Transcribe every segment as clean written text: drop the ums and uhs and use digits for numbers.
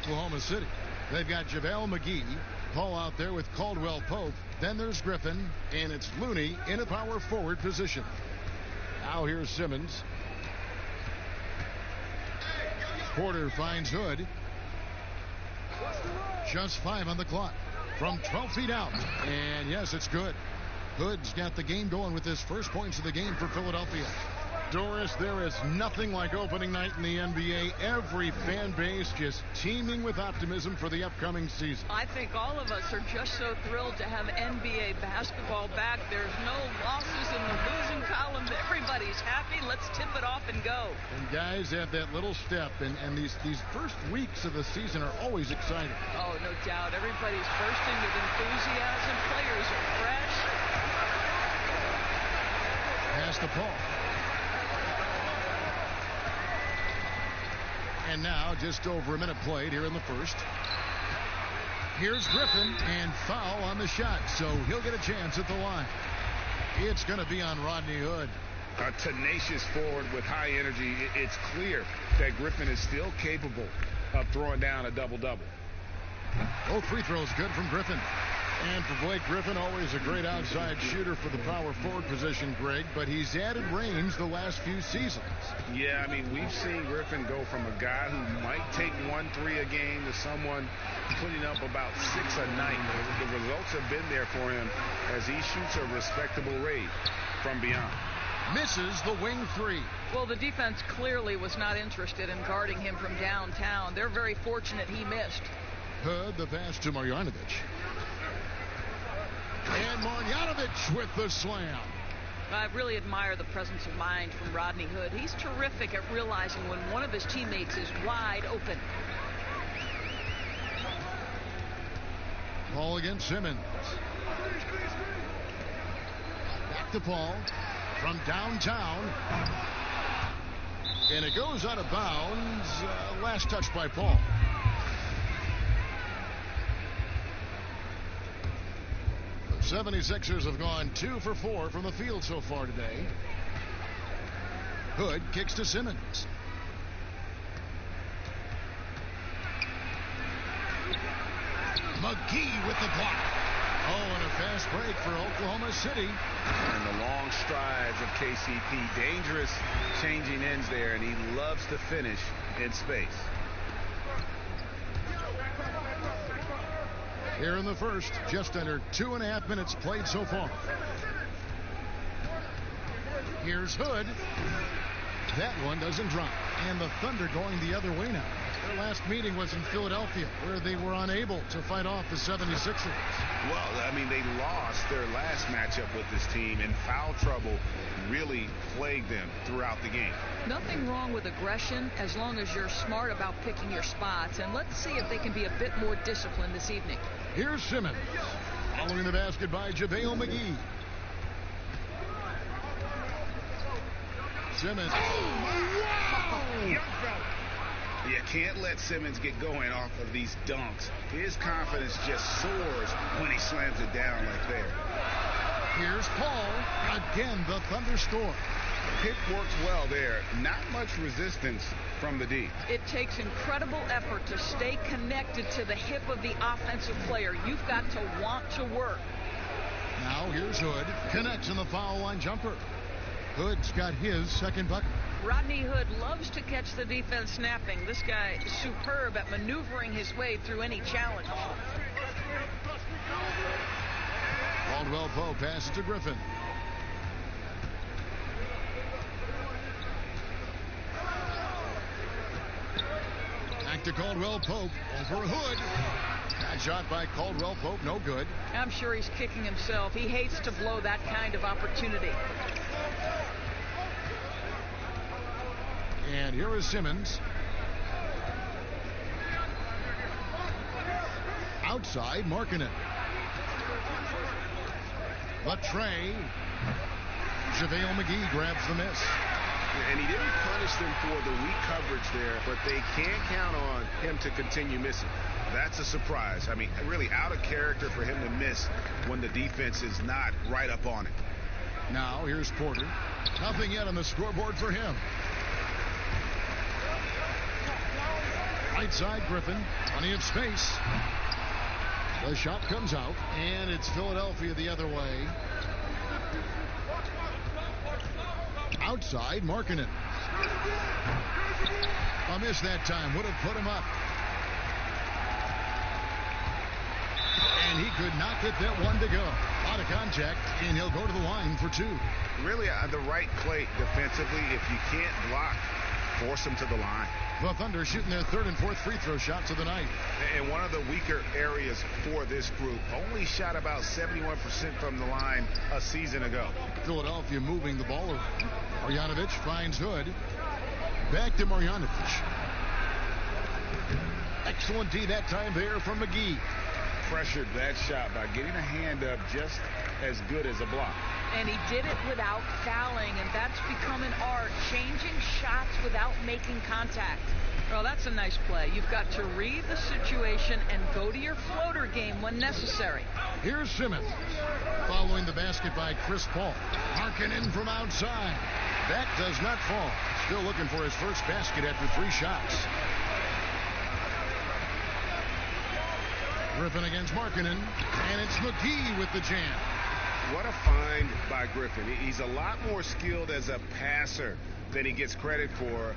Oklahoma City. They've got JaVale McGee, Paul out there with Caldwell Pope. Then there's Griffin, and it's Looney in a power forward position. Now here's Simmons. Porter finds Hood. Just 5 on the clock from 12 feet out. And yes, it's good. Hood's got the game going with his first points of the game for Philadelphia. Doris, there is nothing like opening night in the NBA. Every fan base just teeming with optimism for the upcoming season. I think all of us are just so thrilled to have NBA basketball back. There's no losses in the losing column. Everybody's happy. Let's tip it off and go. And guys have that little step, and these first weeks of the season are always exciting. Oh, no doubt. Everybody's bursting with enthusiasm. Players are fresh. Pass to Paul. And now just over a minute played here in the first. Here's Griffin, and foul on the shot, so he'll get a chance at the line. It's going to be on Rodney Hood. A tenacious forward with high energy. It's clear that Griffin is still capable of throwing down a double-double. Both free throws good from Griffin. And for Blake Griffin, always a great outside shooter for the power forward position, Greg, but he's added range the last few seasons. Yeah, I mean, we've seen Griffin go from a guy who might take 1-3 a game to someone putting up about 6 a night. The results have been there for him as he shoots a respectable rate from beyond. Misses the wing three. Well, the defense clearly was not interested in guarding him from downtown. They're very fortunate he missed. Hood, the pass to Marjanovic. And Marjanovic with the slam. I really admire the presence of mind from Rodney Hood. He's terrific at realizing when one of his teammates is wide open. Paul against Simmons. Back to Paul from downtown. And it goes out of bounds. Last touch by Paul. The 76ers have gone 2 for 4 from the field so far today. Hood kicks to Simmons. McGee with the block. Oh, and a fast break for Oklahoma City. And the long strides of KCP. Dangerous changing ends there, and he loves to finish in space. Here in the first, just under 2.5 minutes played so far. Here's Hood. That one doesn't drop. And the Thunder going the other way now. Their last meeting was in Philadelphia, where they were unable to fight off the 76ers. Well, I mean, they lost their last matchup with this team, and foul trouble really plagued them throughout the game. Nothing wrong with aggression as long as you're smart about picking your spots. And let's see if they can be a bit more disciplined this evening. Here's Simmons. Following the basket by JaVale McGee. Simmons. Oh, wow! You can't let Simmons get going off of these dunks. His confidence just soars when he slams it down like that. Here's Paul. Again, the Thunder score. Pick works well there. Not much resistance from the D. It takes incredible effort to stay connected to the hip of the offensive player. You've got to want to work. Now here's Hood. Connects in the foul line jumper. Hood's got his second bucket. Rodney Hood loves to catch the defense snapping. This guy is superb at maneuvering his way through any challenge. Caldwell Pope passes to Griffin. Back to Caldwell Pope. Over Hood. That shot by Caldwell Pope, no good. I'm sure he's kicking himself. He hates to blow that kind of opportunity. And here is Simmons. Outside, marking it. The tray. JaVale McGee grabs the miss. And he didn't punish them for the weak coverage there, but they can't count on him to continue missing. That's a surprise. I mean, really out of character for him to miss when the defense is not right up on it. Now, here's Porter. Nothing yet on the scoreboard for him. Right side, Griffin. Plenty of space. The shot comes out, and it's Philadelphia the other way. Outside, Markkanen. A miss that time. Would have put him up. And he could not get that one to go. A lot of contact, and he'll go to the line for two. Really the right play defensively. If you can't block, force him to the line. The Thunder shooting their third and fourth free throw shots of the night. And one of the weaker areas for this group. Only shot about 71% from the line a season ago. Philadelphia moving the ball around. Marjanovic finds Hood. Back to Marjanovic. Excellent D that time there from McGee. Pressured that shot by getting a hand up just as good as a block. And he did it without fouling, and that's become an art, changing shots without making contact. Well, that's a nice play. You've got to read the situation and go to your floater game when necessary. Here's Simmons. Following the basket by Chris Paul. Markkanen from outside. That does not fall. Still looking for his first basket after 3 shots. Griffin against Markkanen, and it's McGee with the jam. What a find by Griffin. He's a lot more skilled as a passer than he gets credit for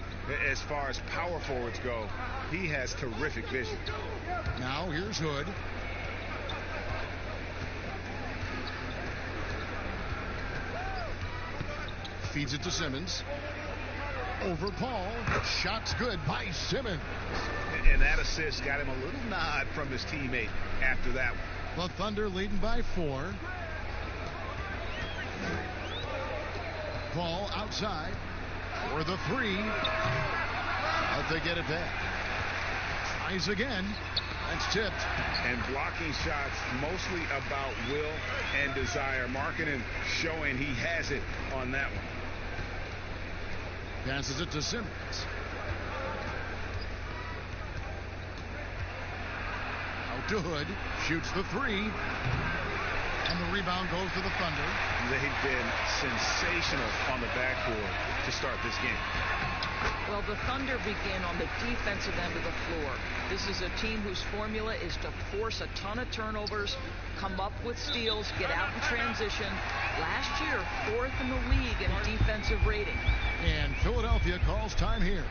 as far as power forwards go. He has terrific vision. Now here's Hood. Feeds it to Simmons. Over Paul. Shot's good by Simmons. And that assist got him a little nod from his teammate after that one. The Thunder leading by 4. Paul outside for the 3. But they get it back. Tries again. That's tipped. And blocking shots mostly about will and desire. Markkanen showing he has it on that one. Passes it to Simmons. Out to Hood. Shoots the 3. And the rebound goes to the Thunder. They've been sensational on the backboard to start this game. Well, the Thunder begin on the defensive end of the floor. This is a team whose formula is to force a ton of turnovers, come up with steals, get out in transition. Last year, 4th in the league in defensive rating. And Philadelphia calls time here.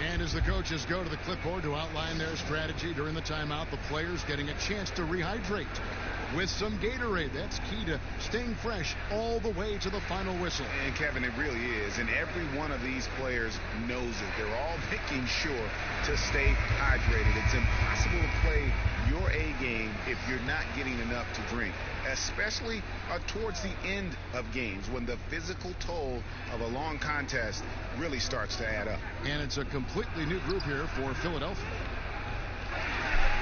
And as the coaches go to the clipboard to outline their strategy during the timeout, the players getting a chance to rehydrate with some Gatorade. That's key to staying fresh all the way to the final whistle. And Kevin, it really is. And every one of these players knows it. They're all making sure to stay hydrated. It's impossible to play your A game if you're not getting enough to drink, especially towards the end of games when the physical toll of a long contest really starts to add up. And it's a completely new group here for Philadelphia.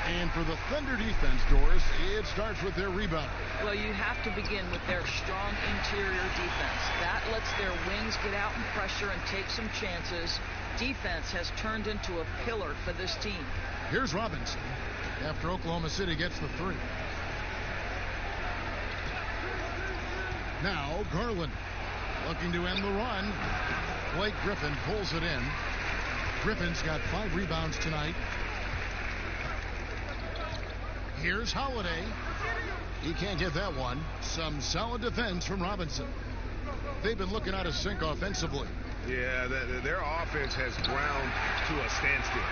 And for the Thunder defense, Doris, it starts with their rebound. Well, you have to begin with their strong interior defense. That lets their wings get out in pressure and take some chances. Defense has turned into a pillar for this team. Here's Robinson after Oklahoma City gets the 3. Now Garland looking to end the run. Blake Griffin pulls it in. Griffin's got 5 rebounds tonight. Here's Holiday. He can't get that one. Some solid defense from Robinson. They've been looking out of sync offensively. Yeah, their offense has ground to a standstill.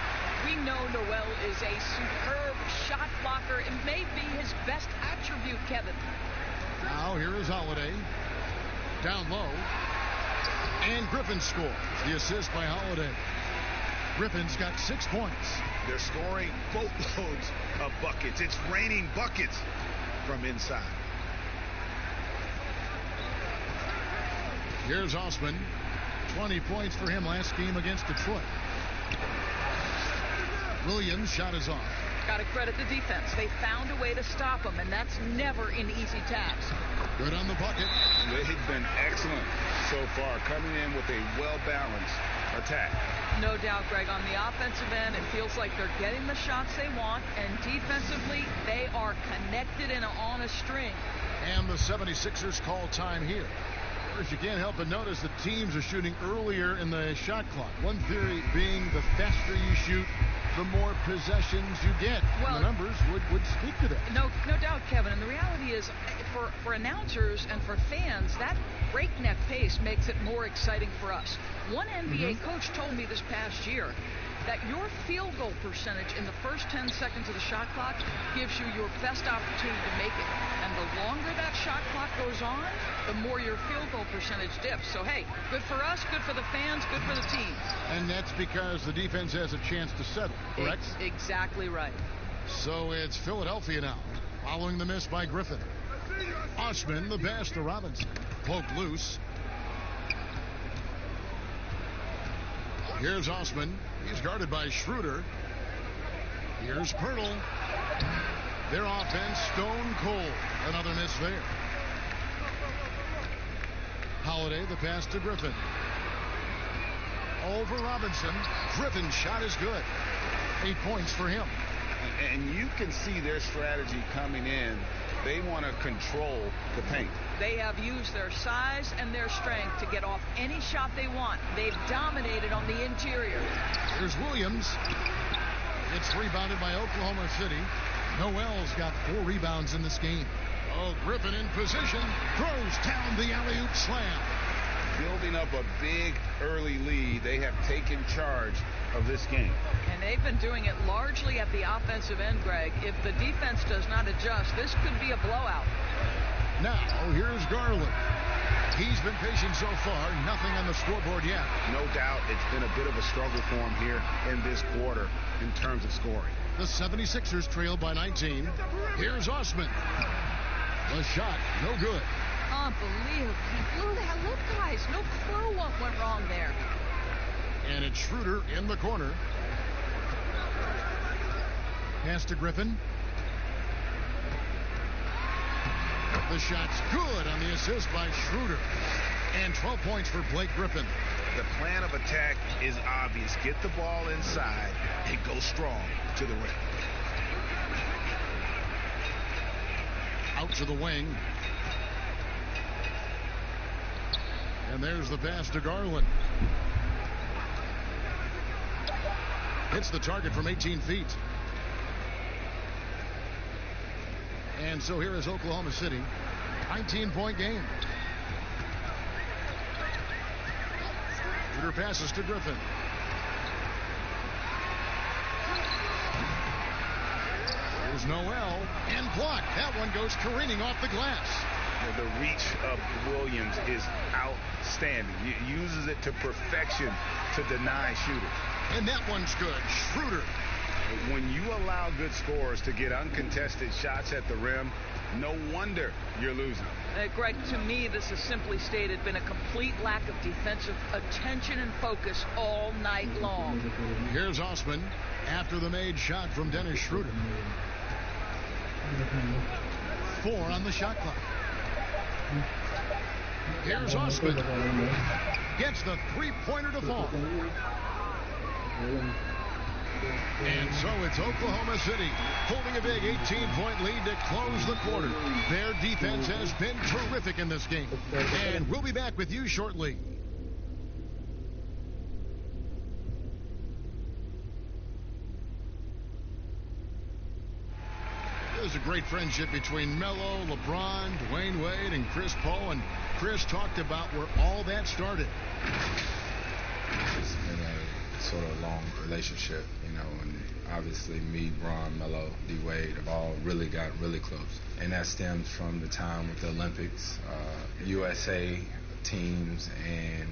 We know Noel is a superb shot blocker. It may be his best attribute, Kevin. Now here is Holiday. Down low. And Griffin scores. The assist by Holiday. Griffin's got 6 points. They're scoring boatloads of buckets. It's raining buckets from inside. Here's Osman. 20 points for him last game against Detroit. Williams' shot is off. Got to credit the defense. They found a way to stop him, and that's never an easy task. Good on the bucket. They've been excellent so far, coming in with a well-balanced attack. No doubt, Greg. On the offensive end, it feels like they're getting the shots they want, and defensively, they are connected and on a string. And the 76ers call time here. First, you can't help but notice that teams are shooting earlier in the shot clock. One theory being the faster you shoot, the more possessions you get. Well, the numbers would speak to that. No doubt, Kevin. And the reality is, for announcers and for fans, that breakneck pace makes it more exciting for us. One NBA coach told me this past year that your field goal percentage in the first 10 seconds of the shot clock gives you your best opportunity to make it. And the longer that shot clock goes on, the more your field goal percentage dips. So, hey, good for us, good for the fans, good for the team. And that's because the defense has a chance to settle, correct? Exactly right. So it's Philadelphia now, following the miss by Griffin. Osman, the pass to Robinson. Poked loose. Here's Osman. He's guarded by Schroeder. Here's Pirtle. Their offense stone cold. Another miss there. Holiday, the pass to Griffin. Over Robinson. Griffin's shot is good. 8 points for him. And you can see their strategy coming in. They want to control the paint. They have used their size and their strength to get off any shot they want. They've dominated on the interior. Here's Williams. It's rebounded by Oklahoma City. Noel's got 4 rebounds in this game. Oh, Griffin in position. Throws down the alley-oop slam. Building up a big early lead. They have taken charge of this game. And they've been doing it largely at the offensive end, Greg. If the defense does not adjust, this could be a blowout. Now, here's Garland. He's been patient so far. Nothing on the scoreboard yet. No doubt it's been a bit of a struggle for him here in this quarter in terms of scoring. The 76ers trail by 19. Here's Osman. The shot, no good. Unbelievable. He blew that lip, guys. No clue what went wrong there. And it's Schroeder in the corner. Pass to Griffin. The shot's good on the assist by Schroeder. And 12 points for Blake Griffin. The plan of attack is obvious. Get the ball inside and go strong to the rim. Out to the wing. And there's the pass to Garland. Hits the target from 18 feet. And so here is Oklahoma City. 19-point game. Schroeder passes to Griffin. Here's Noel. And blocked. That one goes careening off the glass. The reach of Williams is outstanding. He uses it to perfection to deny shooters. And that one's good. Schroeder. When you allow good scorers to get uncontested shots at the rim, no wonder you're losing. Greg, to me, this has simply stated been a complete lack of defensive attention and focus all night long. Here's Osman after the made shot from Dennis Schroeder. 4 on the shot clock. Here's Osman. Gets the three-pointer to fall. And so it's Oklahoma City holding a big 18-point lead to close the quarter. Their defense has been terrific in this game. And we'll be back with you shortly. There's a great friendship between Melo, LeBron, Dwayne Wade, and Chris Paul. And Chris talked about where all that started. It's been a sort of long relationship, you know, and obviously me, Bron, Melo, D. Wade have all really gotten really close. And that stems from the time with the Olympics, USA teams, and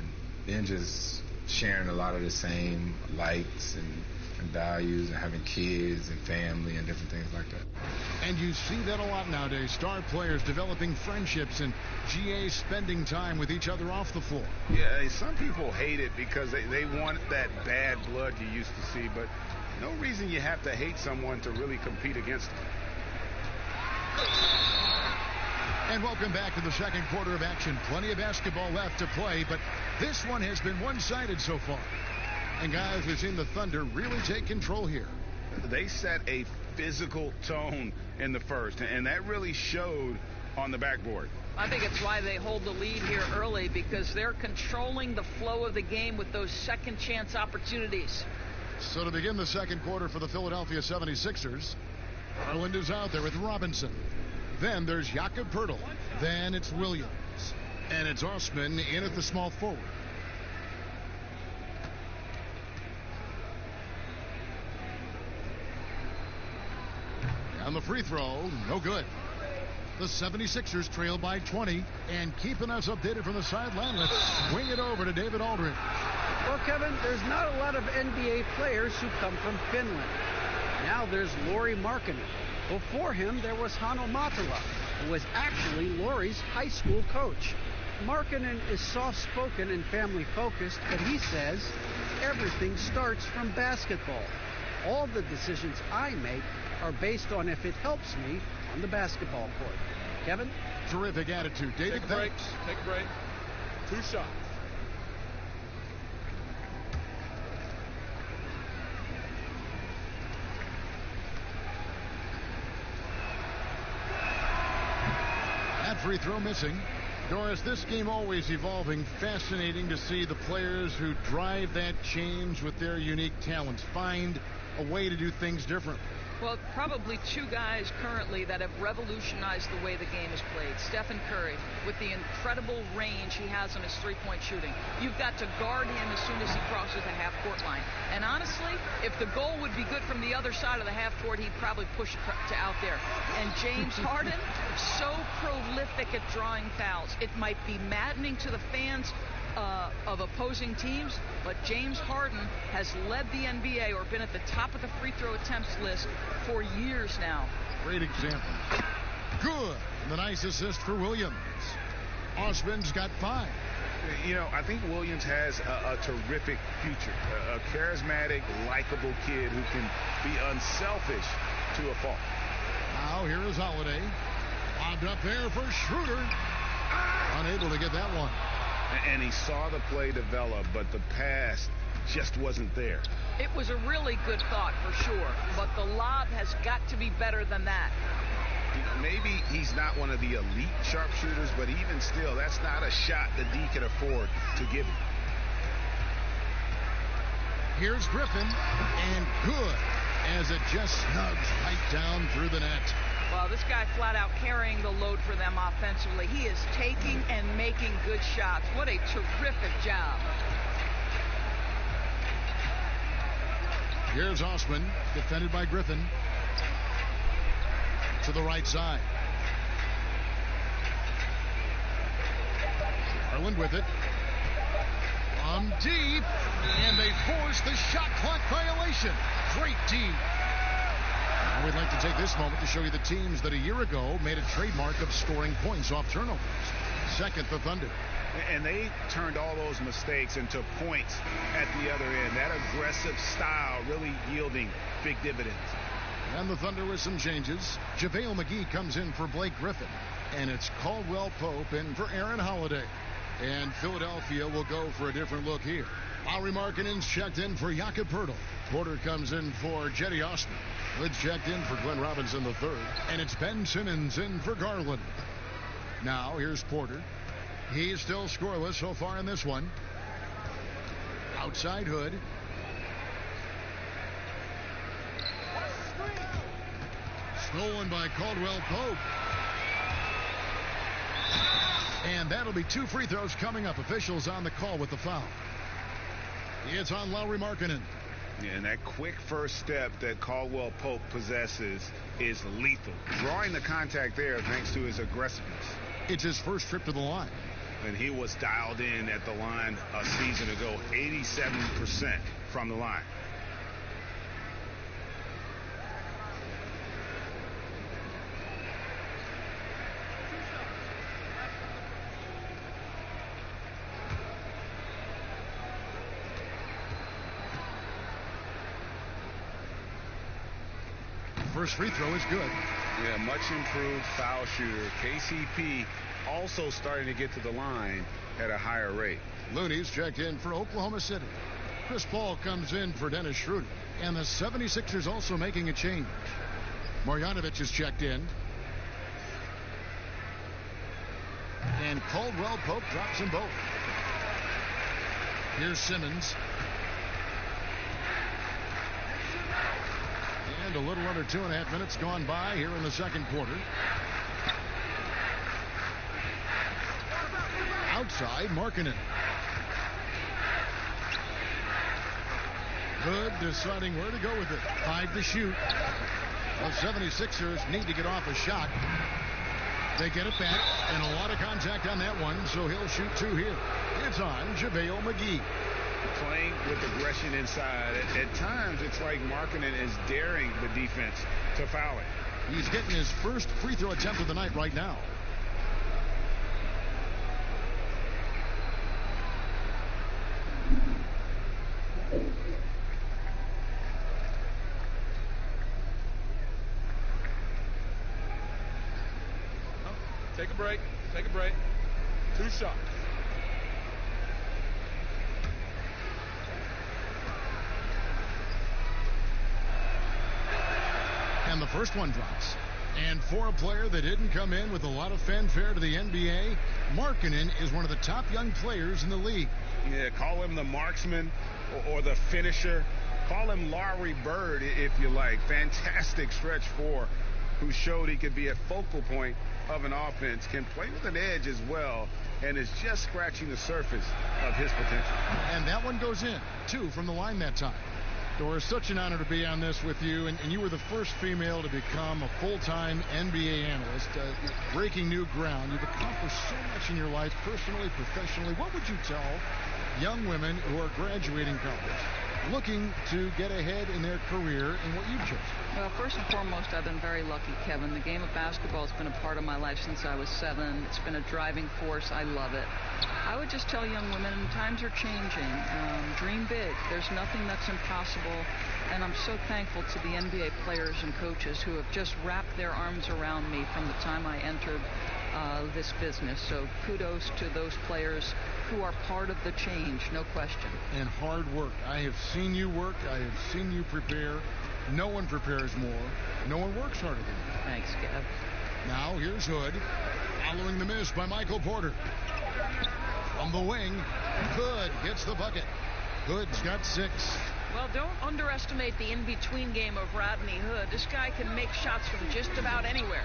then just sharing a lot of the same likes and values and having kids and family and different things like that. And you see that a lot nowadays. Star players developing friendships and GAs spending time with each other off the floor. Yeah, some people hate it because they want that bad blood you used to see, but no reason you have to hate someone to really compete against them. And welcome back to the second quarter of action. Plenty of basketball left to play, but this one has been one-sided so far. And guys, we've seen the Thunder really take control here. They set a physical tone in the first, and that really showed on the backboard. I think it's why they hold the lead here early, because they're controlling the flow of the game with those second chance opportunities. So to begin the second quarter for the Philadelphia 76ers, Garland is out there with Robinson. Then there's Jakob Poeltl. Then it's Williams. And it's Osman in at the small forward. And the free throw, no good. The 76ers trail by 20. And keeping us updated from the sideline, let's swing it over to David Aldridge. Well, Kevin, there's not a lot of NBA players who come from Finland. Now there's Lauri Markkanen. Before him, there was Hanno Matala, who was actually Lauri's high school coach. Markkanen is soft-spoken and family-focused, but he says everything starts from basketball. All the decisions I make are based on if it helps me on the basketball court. Kevin? Terrific attitude. David, Take a break. Take a break. 2 shots. That free throw missing. Doris, this game always evolving. Fascinating to see the players who drive that change with their unique talents find a way to do things differently. Well, probably 2 guys currently that have revolutionized the way the game is played. Stephen Curry, with the incredible range he has on his three-point shooting. You've got to guard him as soon as he crosses the half-court line. And honestly, if the goal would be good from the other side of the half-court, he'd probably push it to out there. And James Harden, so prolific at drawing fouls. It might be maddening to the fans of opposing teams, but James Harden has led the NBA or been at the top of the free throw attempts list for years now. Great example. Good. The nice assist for Williams. Osman's got 5. You know, I think Williams has a terrific future. A charismatic, likable kid who can be unselfish to a fault. Now here is Holiday. Bobbed up there for Schroeder. Unable to get that one. And he saw the play develop, but the pass just wasn't there. It was a really good thought for sure, but the lob has got to be better than that. Maybe he's not one of the elite sharpshooters, but even still, that's not a shot that D can afford to give him. Here's Griffin, and good, as it just snugs right down through the net. Well, this guy flat out carrying the load for them offensively. He is taking and making good shots. What a terrific job. Here's Osman, defended by Griffin. To the right side. Garland with it. From deep, and they force the shot clock violation. Great D. Now we'd like to take this moment to show you the teams that a year ago made a trademark of scoring points off turnovers. Second, the Thunder. And they turned all those mistakes into points at the other end. That aggressive style really yielding big dividends. And the Thunder with some changes. JaVale McGee comes in for Blake Griffin. And it's Caldwell Pope in for Aaron Holiday. And Philadelphia will go for a different look here. Lauri Markkanen's checked in for Jakob Poeltl. Porter comes in for Jetty Osman. Hood's checked in for Glenn Robinson III. And it's Ben Simmons in for Garland. Now here's Porter. He's still scoreless so far in this one. Outside Hood. Stolen by Caldwell Pope. And that'll be 2 free throws coming up. Officials on the call with the foul. It's on Lauri Markkanen. Yeah, and that quick first step that Caldwell Pope possesses is lethal. Drawing the contact there thanks to his aggressiveness. It's his first trip to the line. And he was dialed in at the line a season ago, 87% from the line. First free throw is good. Yeah, much improved foul shooter. KCP also starting to get to the line at a higher rate. Looney's checked in for Oklahoma City. Chris Paul comes in for Dennis Schroeder. And the 76ers also making a change. Marjanovic is checked in. And Caldwell Pope drops them both. Here's Simmons. And a little under 2.5 minutes gone by here in the second quarter. Outside, Markkanen. Hood deciding where to go with it. 5 to shoot. The 76ers need to get off a shot. They get it back, and a lot of contact on that one, so he'll shoot 2 here. It's on JaVale McGee. Playing with aggression inside. At times, it's like Markkanen is daring the defense to foul it. He's getting his first free throw attempt of the night right now. Take a break. Take a break. 2 shots. And the first one drops. And for a player that didn't come in with a lot of fanfare to the NBA, Markkanen is one of the top young players in the league. Yeah, call him the marksman or the finisher. Call him Larry Bird, if you like. Fantastic stretch 4, who showed he could be a focal point of an offense, can play with an edge as well, and is just scratching the surface of his potential. And that one goes in, 2 from the line that time. Doris, such an honor to be on this with you, and you were the first female to become a full-time NBA analyst, breaking new ground. You've accomplished so much in your life, personally, professionally. What would you tell young women who are graduating college, looking to get ahead in their career in what you've chosen? Well, first and foremost, I've been very lucky, Kevin. The game of basketball has been a part of my life since I was 7. It's been a driving force. I love it. I would just tell young women, times are changing. Dream big. There's nothing that's impossible. And I'm so thankful to the NBA players and coaches who have just wrapped their arms around me from the time I entered this business. So kudos to those players who are part of the change, no question. And hard work. I have seen you work. I have seen you prepare. No one prepares more. No one works harder than you. Thanks, Kev. Now here's Hood, following the miss by Michael Porter. From the wing, Hood gets the bucket. Hood's got 6. Well, don't underestimate the in-between game of Rodney Hood. This guy can make shots from just about anywhere.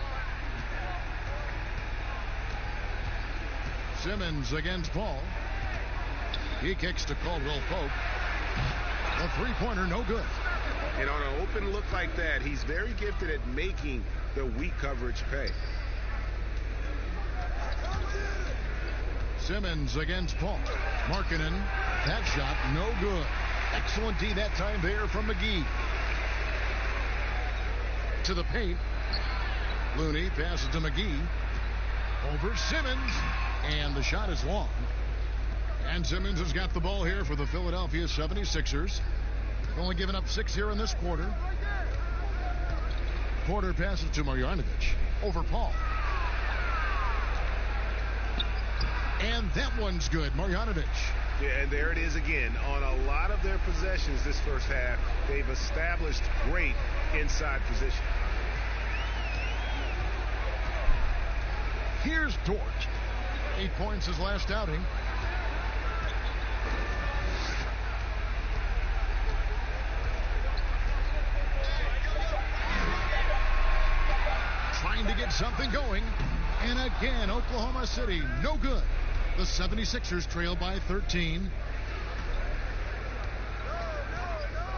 Simmons against Paul. He kicks to Caldwell Pope. The three-pointer, no good. And on an open look like that, he's very gifted at making the weak coverage pay. Simmons against Paul. Markkanen, that shot, no good. Excellent D that time there from McGee. To the paint. Looney passes to McGee. Over Simmons. And the shot is long. And Simmons has got the ball here for the Philadelphia 76ers. Only given up 6 here in this quarter. Porter passes to Marjanovic. Over Paul. And that one's good. Marjanovic. Yeah, and there it is again. On a lot of their possessions this first half, they've established great inside position. Here's Dort. 8 points his last outing. Trying to get something going. And again, Oklahoma City, no good. The 76ers trail by 13.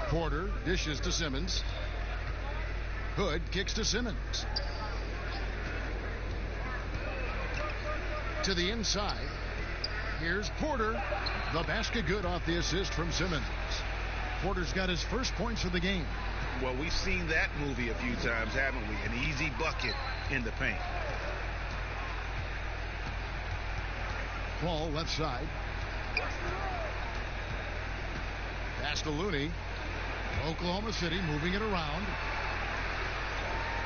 Porter dishes to Simmons. Hood kicks to Simmons. To the inside. Here's Porter. The basket good off the assist from Simmons. Porter's got his first points of the game. Well, we've seen that movie a few times, haven't we? An easy bucket in the paint. Paul left side. Pass to Looney. Oklahoma City moving it around.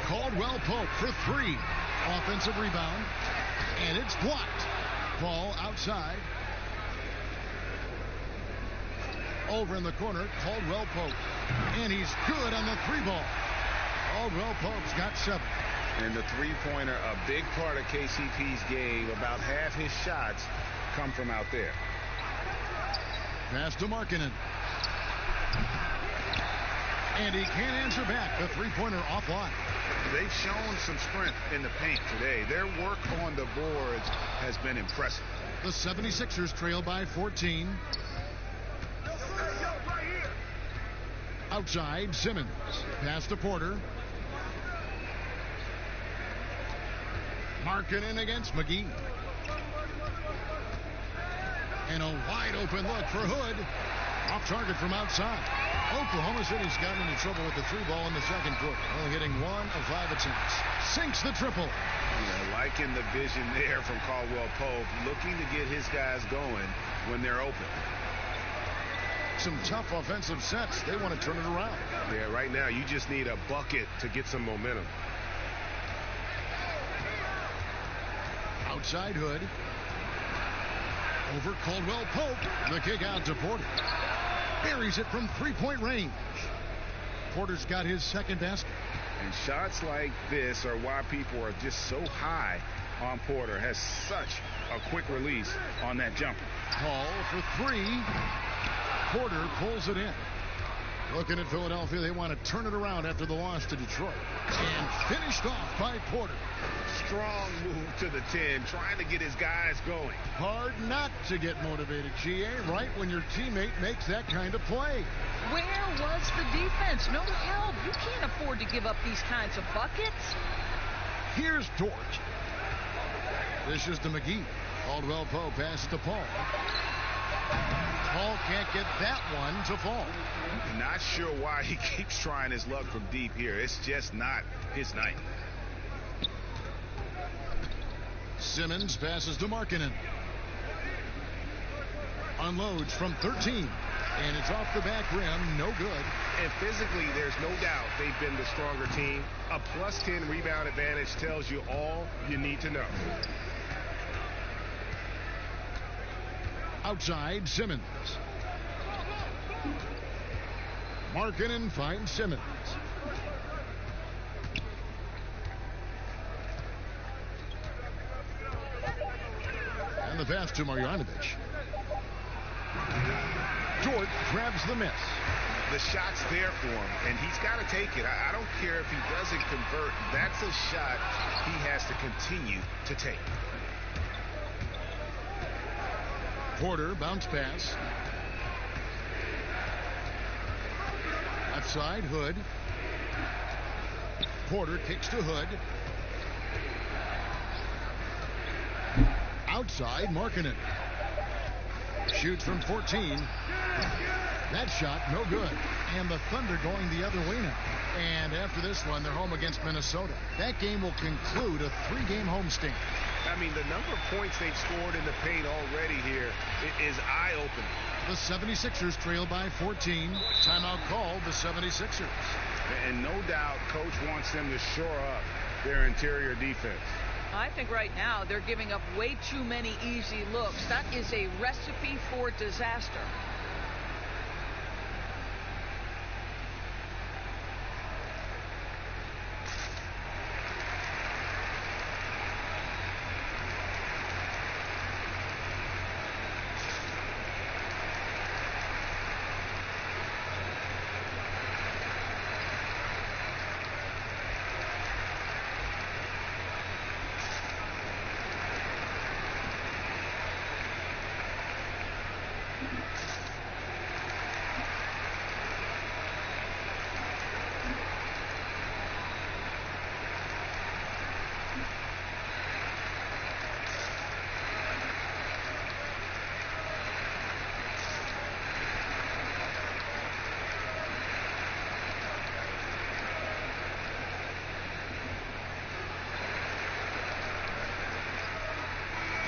Caldwell Pope for 3. Offensive rebound. And it's blocked. Ball outside. Over in the corner, Caldwell Pope. And he's good on the 3-ball. Caldwell Pope's got 7. And the three-pointer, a big part of KCP's game. About half his shots come from out there. Pass to Markkanen. And he can't answer back. The three-pointer offline. They've shown some strength in the paint today. Their work on the boards has been impressive. The 76ers trail by 14. Outside, Simmons. Pass to Porter. Markkanen against McGee. And a wide open look for Hood. Off target from outside. Oklahoma City's gotten into trouble with the three ball in the second quarter. Only hitting 1 of 5 attempts. Sinks the triple. Yeah, liking the vision there from Caldwell Pope, looking to get his guys going when they're open. Some tough offensive sets. They want to turn it around. Yeah, right now you just need a bucket to get some momentum. Outside Hood. Over Caldwell Pope. The kick out to Porter. Buries it from three-point range. Porter's got his second basket. And shots like this are why people are just so high on Porter. Has such a quick release on that jumper. Hall for three. Porter pulls it in. Looking at Philadelphia, they want to turn it around after the loss to Detroit. And finished off by Porter. Strong move to the 10, trying to get his guys going. Hard not to get motivated, GA, right when your teammate makes that kind of play. Where was the defense? No help. You can't afford to give up these kinds of buckets. Here's Dort. This is to McGee. Caldwell Pope passes to Paul. Paul can't get that one to fall. Not sure why he keeps trying his luck from deep here. It's just not his night. Simmons passes to Markkanen. Unloads from 13. And it's off the back rim. No good. And physically, there's no doubt they've been the stronger team. A plus 10 rebound advantage tells you all you need to know. Outside, Simmons. Markkanen finds Simmons. And the pass to Marjanovic. Dort grabs the miss. The shot's there for him, and he's got to take it. I don't care if he doesn't convert. That's a shot he has to continue to take. Porter, bounce pass. Left side, Hood. Porter kicks to Hood. Outside, Markkanen. Shoots from 14. That shot, no good. And the Thunder going the other way now. And after this one, they're home against Minnesota. That game will conclude a 3-game homestand. I mean, the number of points they've scored in the paint already here is eye-opening. The 76ers trail by 14. Timeout called the 76ers. And no doubt, Coach wants them to shore up their interior defense. I think right now they're giving up way too many easy looks. That is a recipe for disaster.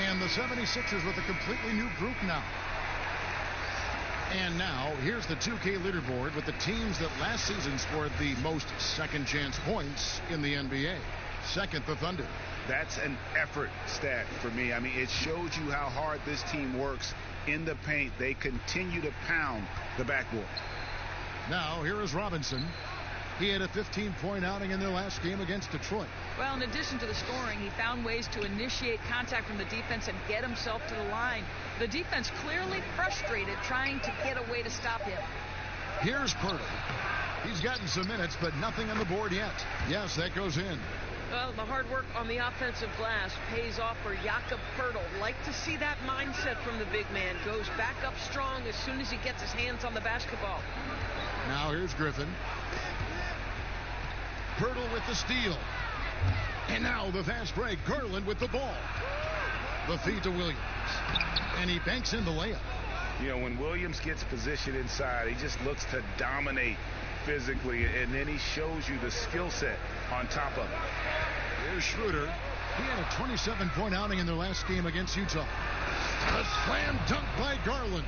And the 76ers with a completely new group now. And now, here's the 2K leaderboard with the teams that last season scored the most second chance points in the NBA. Second, the Thunder. That's an effort stat for me. I mean, it shows you how hard this team works in the paint. They continue to pound the backboard. Now, here is Robinson. He had a 15-point outing in their last game against Detroit. Well, in addition to the scoring, he found ways to initiate contact from the defense and get himself to the line. The defense clearly frustrated trying to get a way to stop him. Here's Purtle. He's gotten some minutes, but nothing on the board yet. Yes, that goes in. Well, the hard work on the offensive glass pays off for Jakob Poeltl. Like to see that mindset from the big man. Goes back up strong as soon as he gets his hands on the basketball. Now here's Griffin. Poeltl with the steal. And now the fast break. Garland with the ball. The feed to Williams. And he banks in the layup. You know, when Williams gets positioned inside, he just looks to dominate physically, and then he shows you the skill set on top of it. Here's Schroeder. He had a 27-point outing in their last game against Utah. A slam dunk by Garland.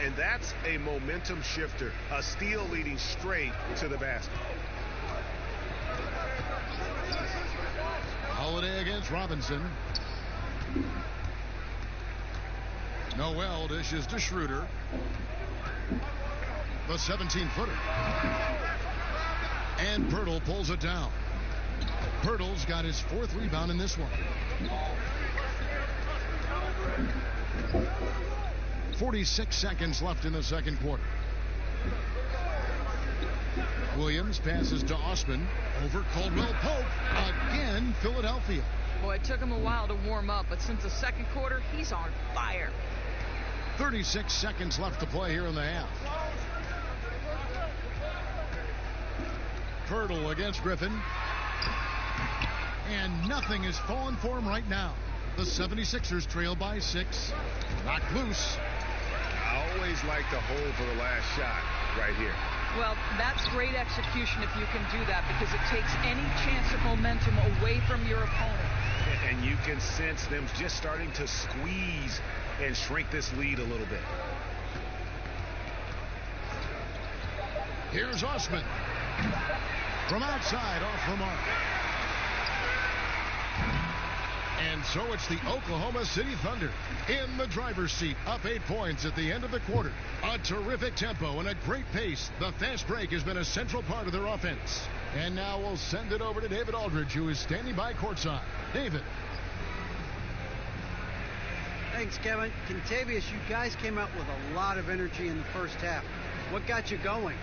And that's a momentum shifter. A steal leading straight to the basket. Holiday against Robinson. Noel dishes to Schroeder. The 17-footer. And Poeltl pulls it down. Poeltl's got his 4th rebound in this one. 46 seconds left in the second quarter. Williams passes to Osman. Over Caldwell Pope. Again, Philadelphia. Boy, it took him a while to warm up, but since the second quarter, he's on fire. 36 seconds left to play here in the half. Poeltl against Griffin. And nothing is falling for him right now. The 76ers trail by 6. Knocked loose. I always like to hold for the last shot right here. Well, that's great execution if you can do that, because it takes any chance of momentum away from your opponent. And you can sense them just starting to squeeze and shrink this lead a little bit. Here's Osman. From outside, off the mark. And so it's the Oklahoma City Thunder in the driver's seat, up 8 points at the end of the quarter. A terrific tempo and a great pace. The fast break has been a central part of their offense. And now we'll send it over to David Aldridge, who is standing by courtside. David. Thanks, Kevin. Contavious, you guys came out with a lot of energy in the first half. What got you going?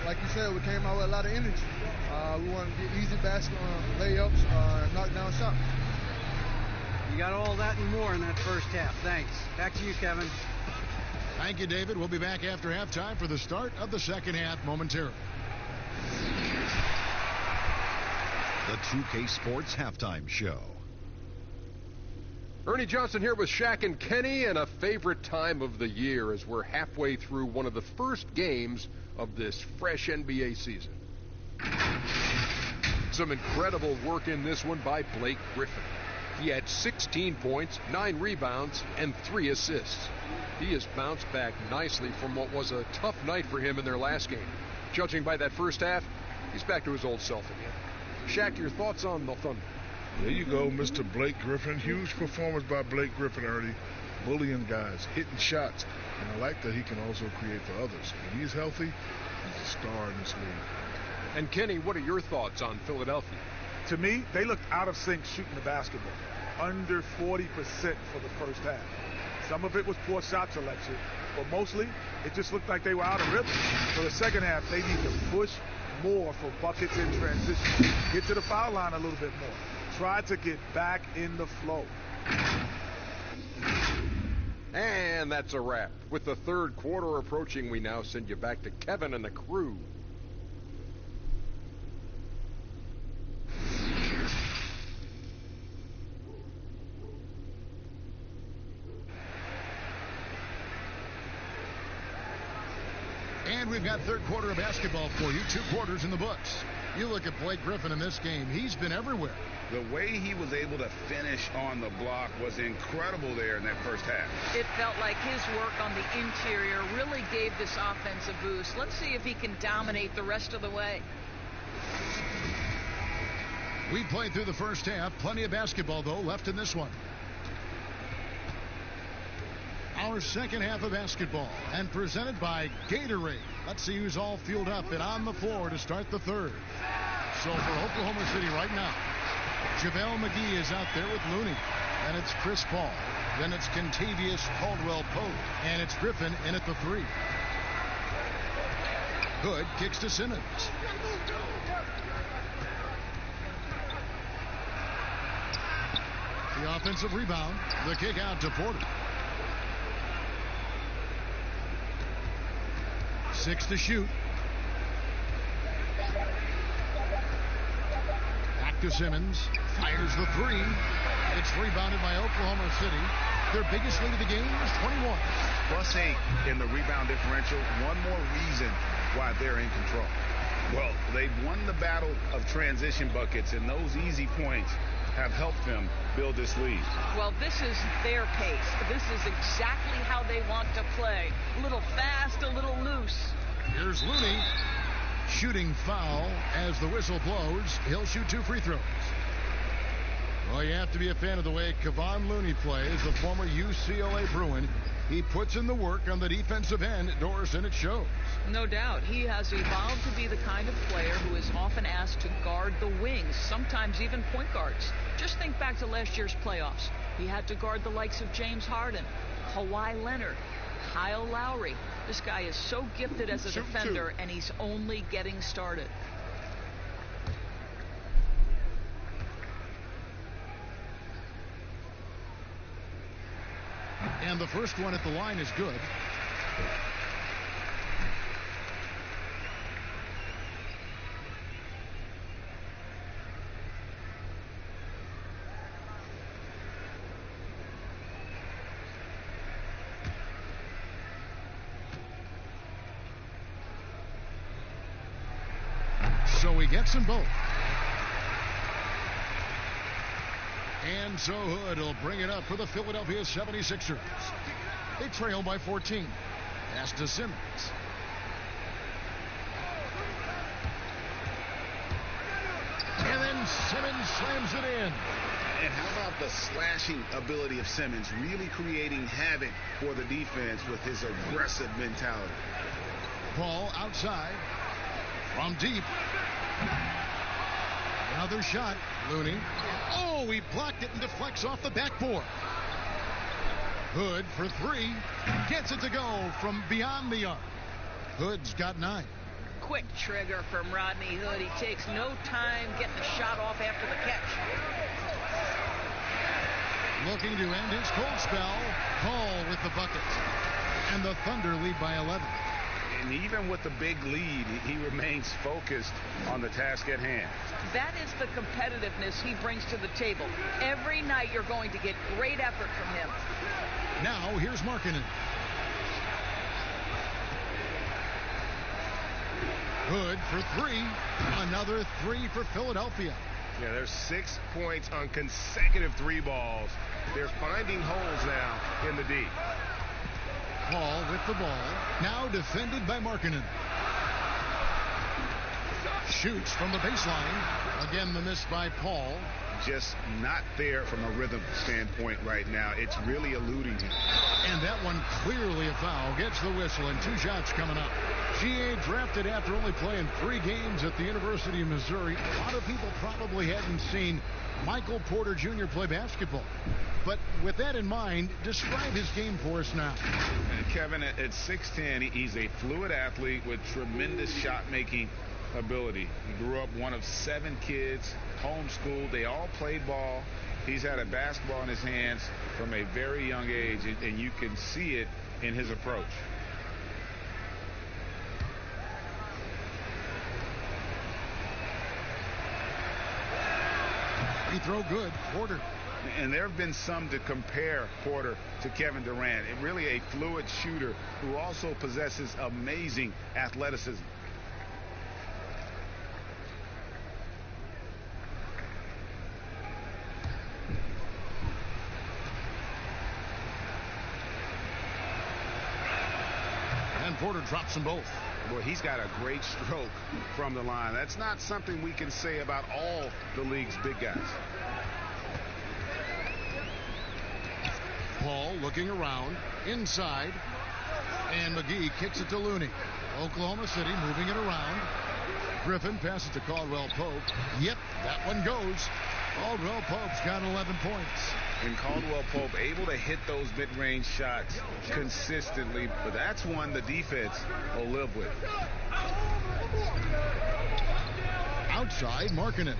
Like you said, we came out with a lot of energy. We wanted to get easy basket layups, knock down shots. You got all that and more in that first half. Thanks. Back to you, Kevin. Thank you, David. We'll be back after halftime for the start of the second half momentarily. The 2K Sports Halftime Show. Ernie Johnson here with Shaq and Kenny, and a favorite time of the year as we're halfway through one of the first games of this fresh NBA season. Some incredible work in this one by Blake Griffin. He had 16 points, 9 rebounds, and 3 assists. He has bounced back nicely from what was a tough night for him in their last game. Judging by that first half, he's back to his old self again. Shaq, your thoughts on the Thunder? There you go, Mr. Blake Griffin. Huge performance by Blake Griffin, Ernie. Bullying guys, hitting shots. And I like that he can also create for others. When he's healthy, he's a star in this league. And Kenny, what are your thoughts on Philadelphia? To me, they looked out of sync shooting the basketball. Under 40% for the first half. Some of it was poor shot selection, but mostly it just looked like they were out of rhythm. For the second half, they need to push more for buckets in transition. Get to the foul line a little bit more. Try to get back in the flow. And that's a wrap. With the third quarter approaching, we now send you back to Kevin and the crew. And we've got third quarter of basketball for you. 2 quarters in the books. You look at Blake Griffin in this game. He's been everywhere. The way he was able to finish on the block was incredible there in that first half. It felt like his work on the interior really gave this offense a boost. Let's see if he can dominate the rest of the way. We played through the first half. Plenty of basketball, though, left in this one. Our second half of basketball, and presented by Gatorade. Let's see who's all fueled up and on the floor to start the third. So for Oklahoma City right now, JaVale McGee is out there with Looney. Then it's Chris Paul. Then it's Contavious Caldwell Pope. And it's Griffin in at the 3. Hood kicks to Simmons. The offensive rebound. The kick out to Porter. 6 to shoot. Back to Simmons. Fires the 3. It's rebounded by Oklahoma City. Their biggest lead of the game is 21. +8 in the rebound differential. One more reason why they're in control. Well, they've won the battle of transition buckets, and those easy points have helped them build this lead. Well, this is their pace. This is exactly how they want to play. A little fast, a little loose. Here's Looney. Shooting foul as the whistle blows. He'll shoot 2 free throws. Well, you have to be a fan of the way Kevon Looney plays, the former UCLA Bruin. He puts in the work on the defensive end, Doris, and it shows. No doubt. He has evolved to be the kind of player who is often asked to guard the wings, sometimes even point guards. Just think back to last year's playoffs. He had to guard the likes of James Harden, Kawhi Leonard, Kyle Lowry. This guy is so gifted as a defender, and he's only getting started. And the first one at the line is good. So he gets them both. And so Hood will bring it up for the Philadelphia 76ers. They trail by 14. Pass to Simmons. And then Simmons slams it in. And how about the slashing ability of Simmons, really creating havoc for the defense with his aggressive mentality. Ball outside. From deep. Another shot. Looney. Oh, he blocked it and deflects off the backboard. Hood for 3. Gets it to go from beyond the arc. Hood's got 9. Quick trigger from Rodney Hood. He takes no time getting the shot off after the catch. Looking to end his cold spell. Paul with the bucket. And the Thunder lead by 11. And even with the big lead, he remains focused on the task at hand. That is the competitiveness he brings to the table. Every night you're going to get great effort from him. Now here's Markkanen. Hood for 3. Another 3 for Philadelphia. Yeah, there's 6 points on consecutive 3 balls. They're finding holes now in the D. Paul with the ball. Now defended by Markkanen. Shoots from the baseline. Again, the miss by Paul. Just not there from a rhythm standpoint right now. It's really eluding him. And that one clearly a foul. Gets the whistle and 2 shots coming up. GA drafted after only playing 3 games at the University of Missouri. A lot of people probably hadn't seen Michael Porter Jr. play basketball. But with that in mind, describe his game for us now. And Kevin, at 6'10", he's a fluid athlete with tremendous shot-making ability. He grew up one of 7 kids, homeschooled. They all played ball. He's had a basketball in his hands from a very young age, and you can see it in his approach. Free throw good. Porter. And there have been some to compare Porter to Kevin Durant. And really a fluid shooter who also possesses amazing athleticism. And Porter drops them both. Boy, he's got a great stroke from the line. That's not something we can say about all the league's big guys. Paul looking around, inside, and McGee kicks it to Looney. Oklahoma City moving it around. Griffin passes to Caldwell Pope. Yep, that one goes. Caldwell Pope's got 11 points. And Caldwell Pope able to hit those mid-range shots consistently, but that's one the defense will live with. Outside, Markkanen.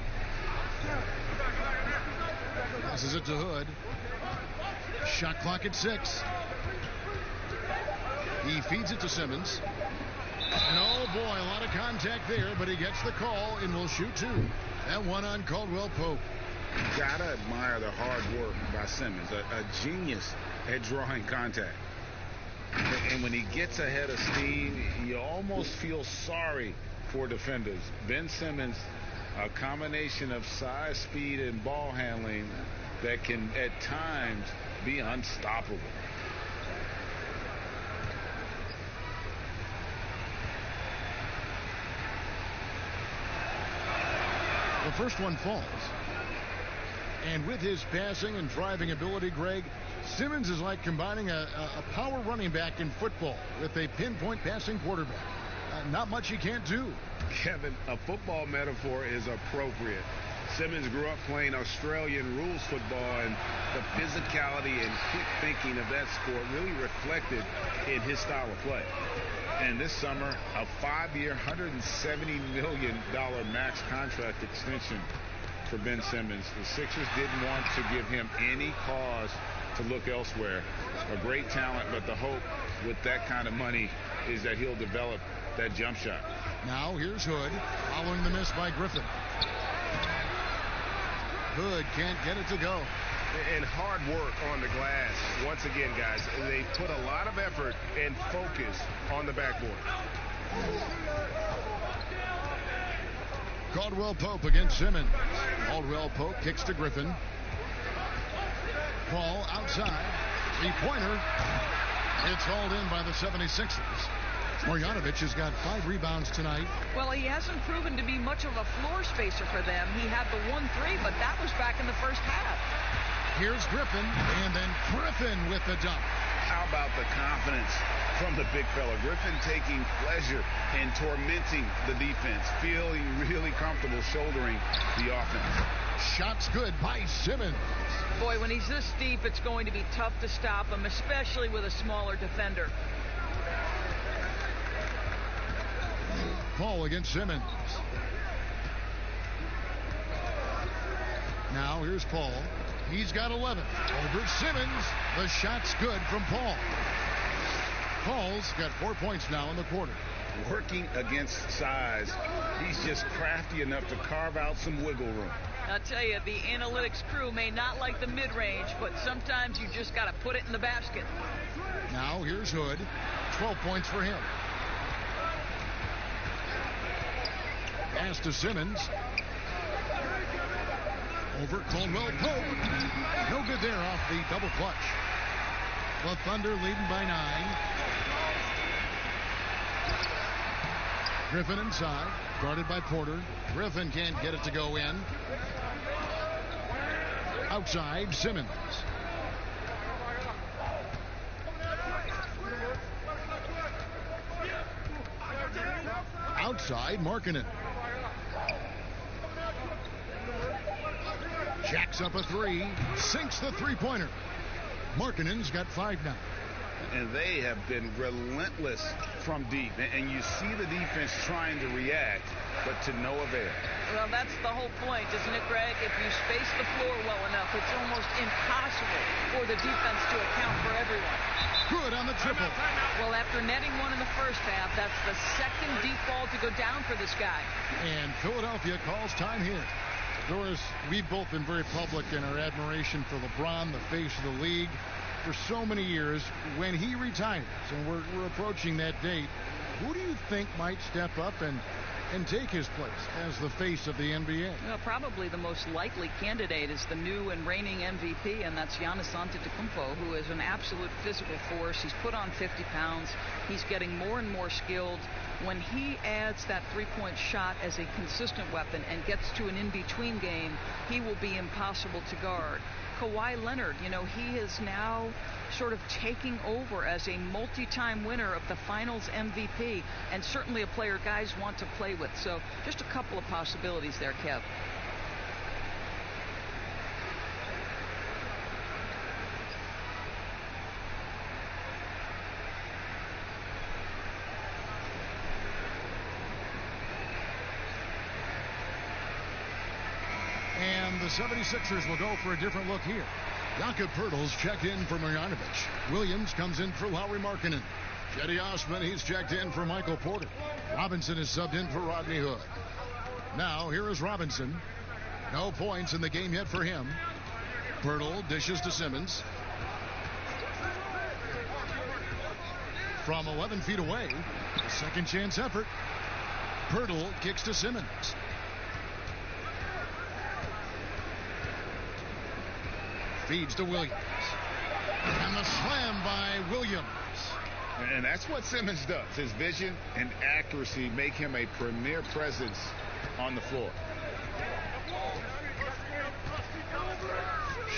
Passes it to Hood. Shot clock at 6. He feeds it to Simmons. And oh boy, a lot of contact there, but he gets the call and will shoot 2. That one on Caldwell Pope. Gotta admire the hard work by Simmons, a genius at drawing contact. And when he gets ahead of steam, you almost feel sorry for defenders. Ben Simmons, a combination of size, speed, and ball handling that can at times be unstoppable. The first one falls. And with his passing and driving ability, Greg, Simmons is like combining a power running back in football with a pinpoint passing quarterback. Not much he can't do. Kevin, a football metaphor is appropriate. Simmons grew up playing Australian rules football, and the physicality and quick thinking of that sport really reflected in his style of play. And this summer, a 5-year, $170 million max contract extension for Ben Simmons. The Sixers didn't want to give him any cause to look elsewhere. A great talent, but the hope with that kind of money is that he'll develop that jump shot. Now here's Hood, following the miss by Griffin. Hood can't get it to go. And hard work on the glass. Once again, guys, they put a lot of effort and focus on the backboard. Caldwell Pope against Simmons. Caldwell Pope kicks to Griffin. Paul outside. Three-pointer. It's hauled in by the 76ers. Marjanovic has got 5 rebounds tonight. Well, he hasn't proven to be much of a floor spacer for them. He had the 1-3, but that was back in the first half. Here's Griffin, and then Griffin with the dunk. How about the confidence from the big fella? Griffin taking pleasure in tormenting the defense, feeling really comfortable shouldering the offense. Shots good by Simmons. Boy, when he's this deep, it's going to be tough to stop him, especially with a smaller defender. Paul against Simmons. Now here's Paul. He's got 11. Over Simmons. The shot's good from Paul. Paul's got 4 points now in the quarter. Working against size, he's just crafty enough to carve out some wiggle room. I'll tell you, the analytics crew may not like the mid-range, but sometimes you just got to put it in the basket. Now here's Hood. 12 points for him. Pass to Simmons. Over Caldwell Pope. No good there off the double clutch. The Thunder leading by 9. Griffin inside. Guarded by Porter. Griffin can't get it to go in. Outside, Simmons. Outside, Markkanen. Jacks up a 3, sinks the three-pointer. Markkanen's got 5 now. And they have been relentless from deep. And you see the defense trying to react, but to no avail. Well, that's the whole point, isn't it, Greg? If you space the floor well enough, it's almost impossible for the defense to account for everyone. Good on the triple. Well, after netting one in the first half, that's the second deep ball to go down for this guy. And Philadelphia calls time here. Doris, we've both been very public in our admiration for LeBron, the face of the league, for so many years. When he retires, and we're approaching that date, who do you think might step up and take his place as the face of the NBA? Well, probably the most likely candidate is the new and reigning MVP, and that's Giannis Antetokounmpo, who is an absolute physical force. He's put on 50 pounds. He's getting more and more skilled. When he adds that three-point shot as a consistent weapon and gets to an in-between game, he will be impossible to guard. Kawhi Leonard, he is now sort of taking over as a multi-time winner of the Finals MVP, and certainly a player guys want to play with. So just a couple of possibilities there, Kev. the 76ers will go for a different look here. Jakob Poeltl's checked in for Marjanovic. Williams comes in for Lauri Markkanen. Cedi Osman, he's checked in for Michael Porter. Robinson is subbed in for Rodney Hood. Now, here is Robinson. No points in the game yet for him. Poeltl dishes to Simmons. From 11 feet away, second chance effort. Poeltl kicks to Simmons. Feeds to Williams. And the slam by Williams. And that's what Simmons does. His vision and accuracy make him a premier presence on the floor.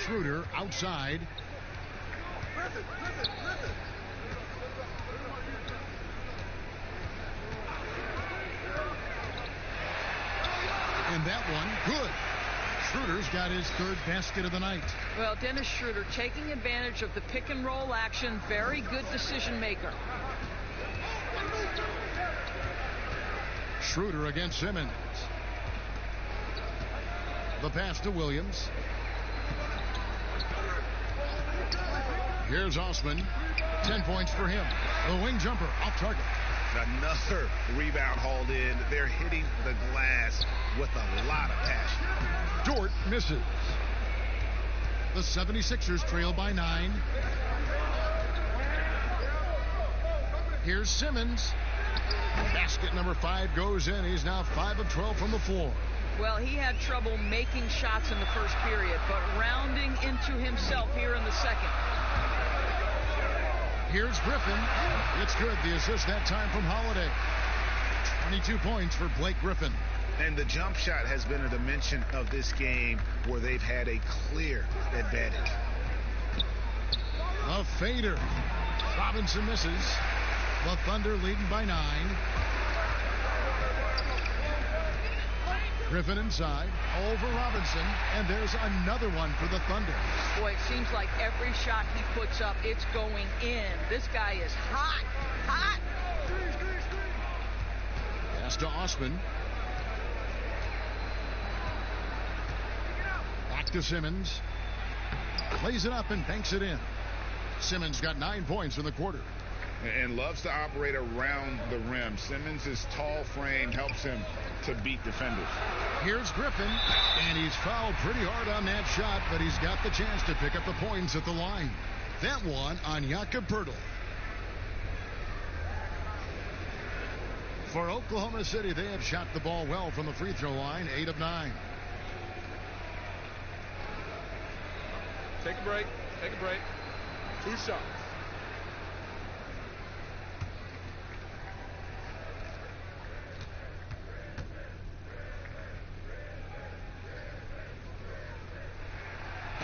Schroeder outside. And that one, good. Schroeder's got his third basket of the night. Well, Dennis Schroeder taking advantage of the pick and roll action. Very good decision maker. Schroeder against Simmons. The pass to Williams. Here's Osman. 10 points for him. The wing jumper off target. Another rebound hauled in. They're hitting the glass with a lot of passion. Dort misses. The 76ers trail by 9. Here's Simmons. Basket number 5 goes in. He's now 5 of 12 from the floor. Well, he had trouble making shots in the first period, but rounding into himself here in the second. Here's Griffin. It's good. The assist that time from Holiday. 22 points for Blake Griffin. And the jump shot has been a dimension of this game where they've had a clear advantage. A fader. Robinson misses. The Thunder leading by 9. Griffin inside, over Robinson, and there's another one for the Thunder. Boy, it seems like every shot he puts up, it's going in. This guy is hot, hot. Pass to Osman. Back to Simmons. Plays it up and banks it in. Simmons got 9 points in the quarter. And loves to operate around the rim. Simmons' tall frame helps him to beat defenders. Here's Griffin, and he's fouled pretty hard on that shot, but he's got the chance to pick up the points at the line. That one on Jakob Poeltl. For Oklahoma City, they have shot the ball well from the free throw line, 8 of 9. Take a break. Take a break. 2 shots.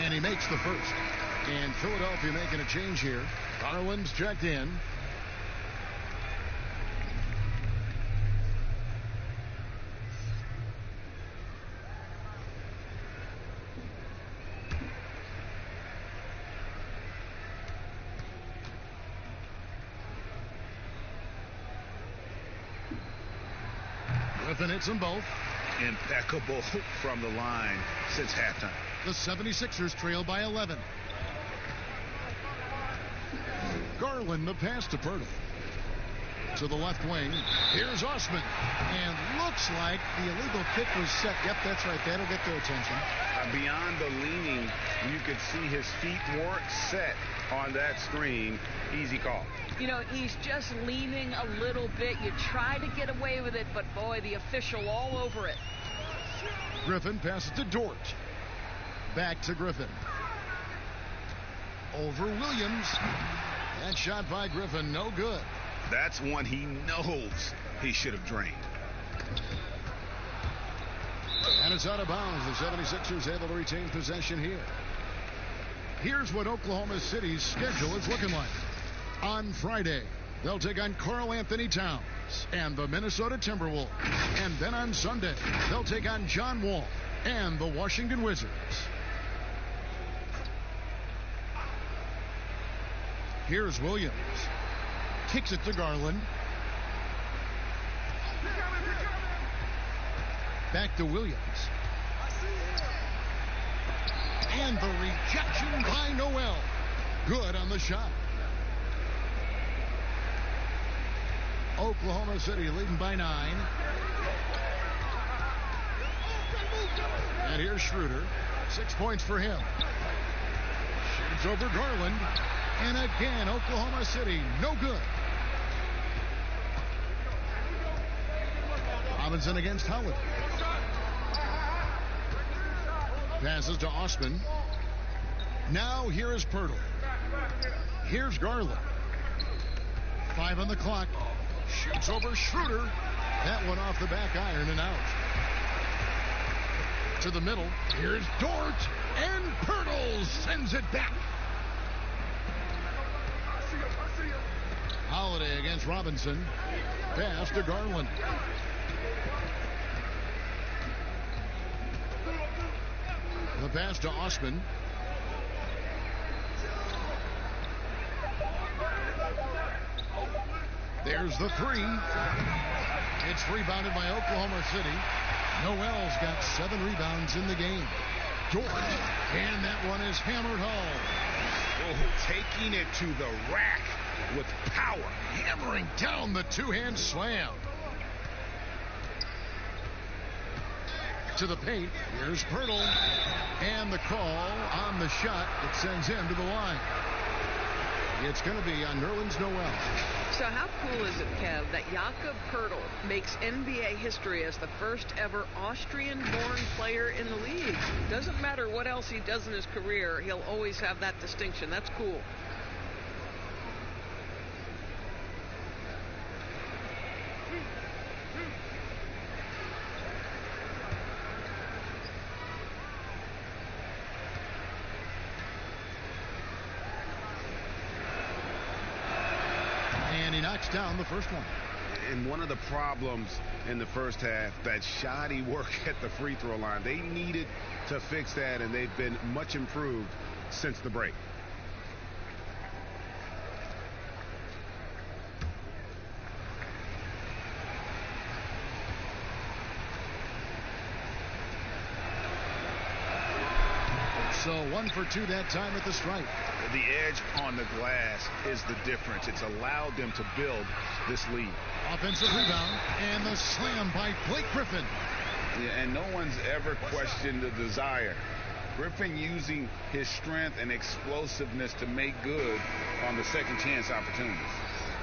And he makes the first. And Philadelphia making a change here. Garland's checked in. Griffin hits them both. Impeccable from the line since halftime. The 76ers trail by 11. Garland, the pass to Poeltl. To the left wing. Here's Osman. And looks like the illegal kick was set. Yep, that's right. That'll get their attention. Beyond the leaning, you could see his feet weren't set on that screen. Easy call. You know, he's just leaning a little bit. You try to get away with it, but boy, the official all over it. Griffin passes to Dort. Back to Griffin. Over Williams. That shot by Griffin, no good. That's one he knows he should have drained. And it's out of bounds. The 76ers able to retain possession here. Here's what Oklahoma City's schedule is looking like. On Friday, they'll take on Karl Anthony Towns and the Minnesota Timberwolves. And then on Sunday, they'll take on John Wall and the Washington Wizards. Here's Williams. Kicks it to Garland. Back to Williams. And the rejection by Noel. Good on the shot. Oklahoma City leading by 9. And here's Schroeder. 6 points for him. Shoots over Garland. And again, Oklahoma City, no good. Robinson against Howard. Passes to Osman. Now here is Pirtle. Here's Garland. 5 on the clock. Shoots over Schroeder. That one off the back iron and out. To the middle. Here's Dort. And Pirtle sends it back. Holiday against Robinson. Pass to Garland. The pass to Osman. There's the three. It's rebounded by Oklahoma City. Noel's got 7 rebounds in the game. Dort. And that one is hammered home. Oh, taking it to the rack with power. Hammering down the two-hand slam. To the paint. Here's Pirtle. And the call on the shot that sends him to the line. It's going to be on Nerlens Noel. So how cool is it, Kev, that Jakob Pirtle makes NBA history as the first ever Austrian-born player in the league? Doesn't matter what else he does in his career, he'll always have that distinction. That's cool. And he knocks down the first one. And one of the problems in the first half, that shoddy work at the free throw line. They needed to fix that, and they've been much improved since the break. So 1 for 2 that time at the stripe. The edge on the glass is the difference. It's allowed them to build this lead. Offensive rebound and the slam by Blake Griffin. Yeah, and no one's ever questioned the desire. Griffin using his strength and explosiveness to make good on the second chance opportunities.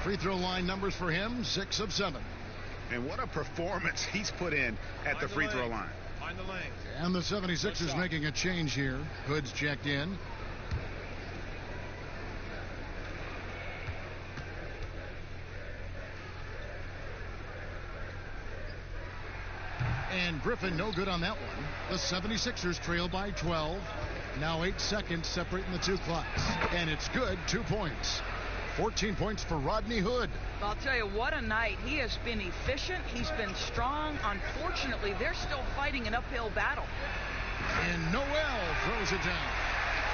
Free throw line numbers for him, 6 of 7. And what a performance he's put in at the free throw line. Find the lane. And the 76ers making a change here. Hood's checked in. And Griffin no good on that one. The 76ers trail by 12. Now 8 seconds separating the two clocks. And it's good, 2 points. 14 points for Rodney Hood. I'll tell you, what a night. He has been efficient. He's been strong. Unfortunately, they're still fighting an uphill battle. And Noel throws it down.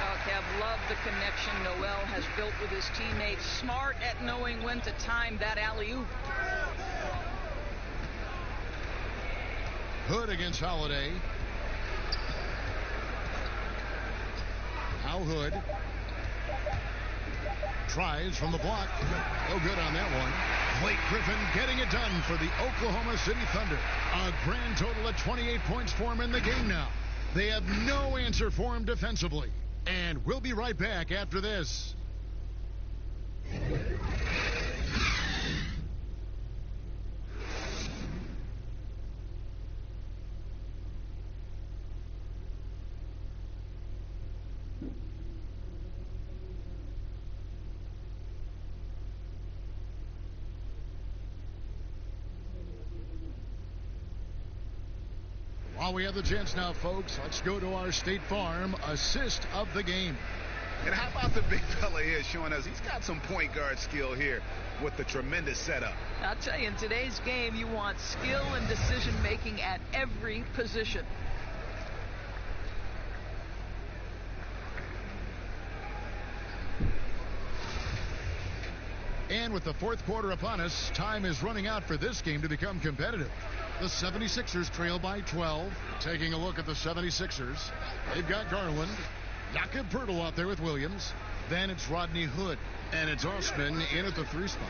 Oh, Kev, love the connection Noel has built with his teammates. Smart at knowing when to time that alley-oop. Hood against Holiday. Now Hood tries from the block. No good on that one. Blake Griffin getting it done for the Oklahoma City Thunder. A grand total of 28 points for him in the game now. They have no answer for him defensively. And we'll be right back after this. While we have the chance now, folks, let's go to our State Farm assist of the game. And how about the big fella here showing us he's got some point guard skill here with the tremendous setup. I'll tell you, in today's game, you want skill and decision-making at every position. And with the fourth quarter upon us, time is running out for this game to become competitive. The 76ers trail by 12. Taking a look at the 76ers, they've got Garland, Jakob Poeltl out there with Williams. Then it's Rodney Hood, and it's Osman in at the 3 spot.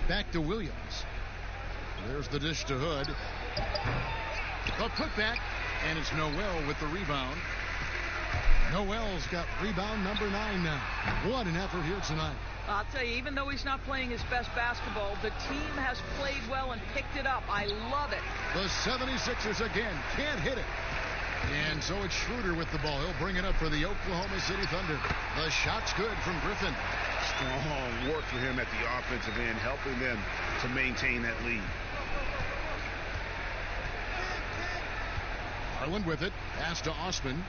Back to Williams. There's the dish to Hood. A putback, and it's Noel with the rebound. Noel's got rebound number 9 now. What an effort here tonight. I'll tell you, even though he's not playing his best basketball, the team has played well and picked it up. I love it. The 76ers again can't hit it. And so it's Schroeder with the ball. He'll bring it up for the Oklahoma City Thunder. The shot's good from Griffin. Strong work for him at the offensive end, helping them to maintain that lead. Garland with it. Pass to Osman.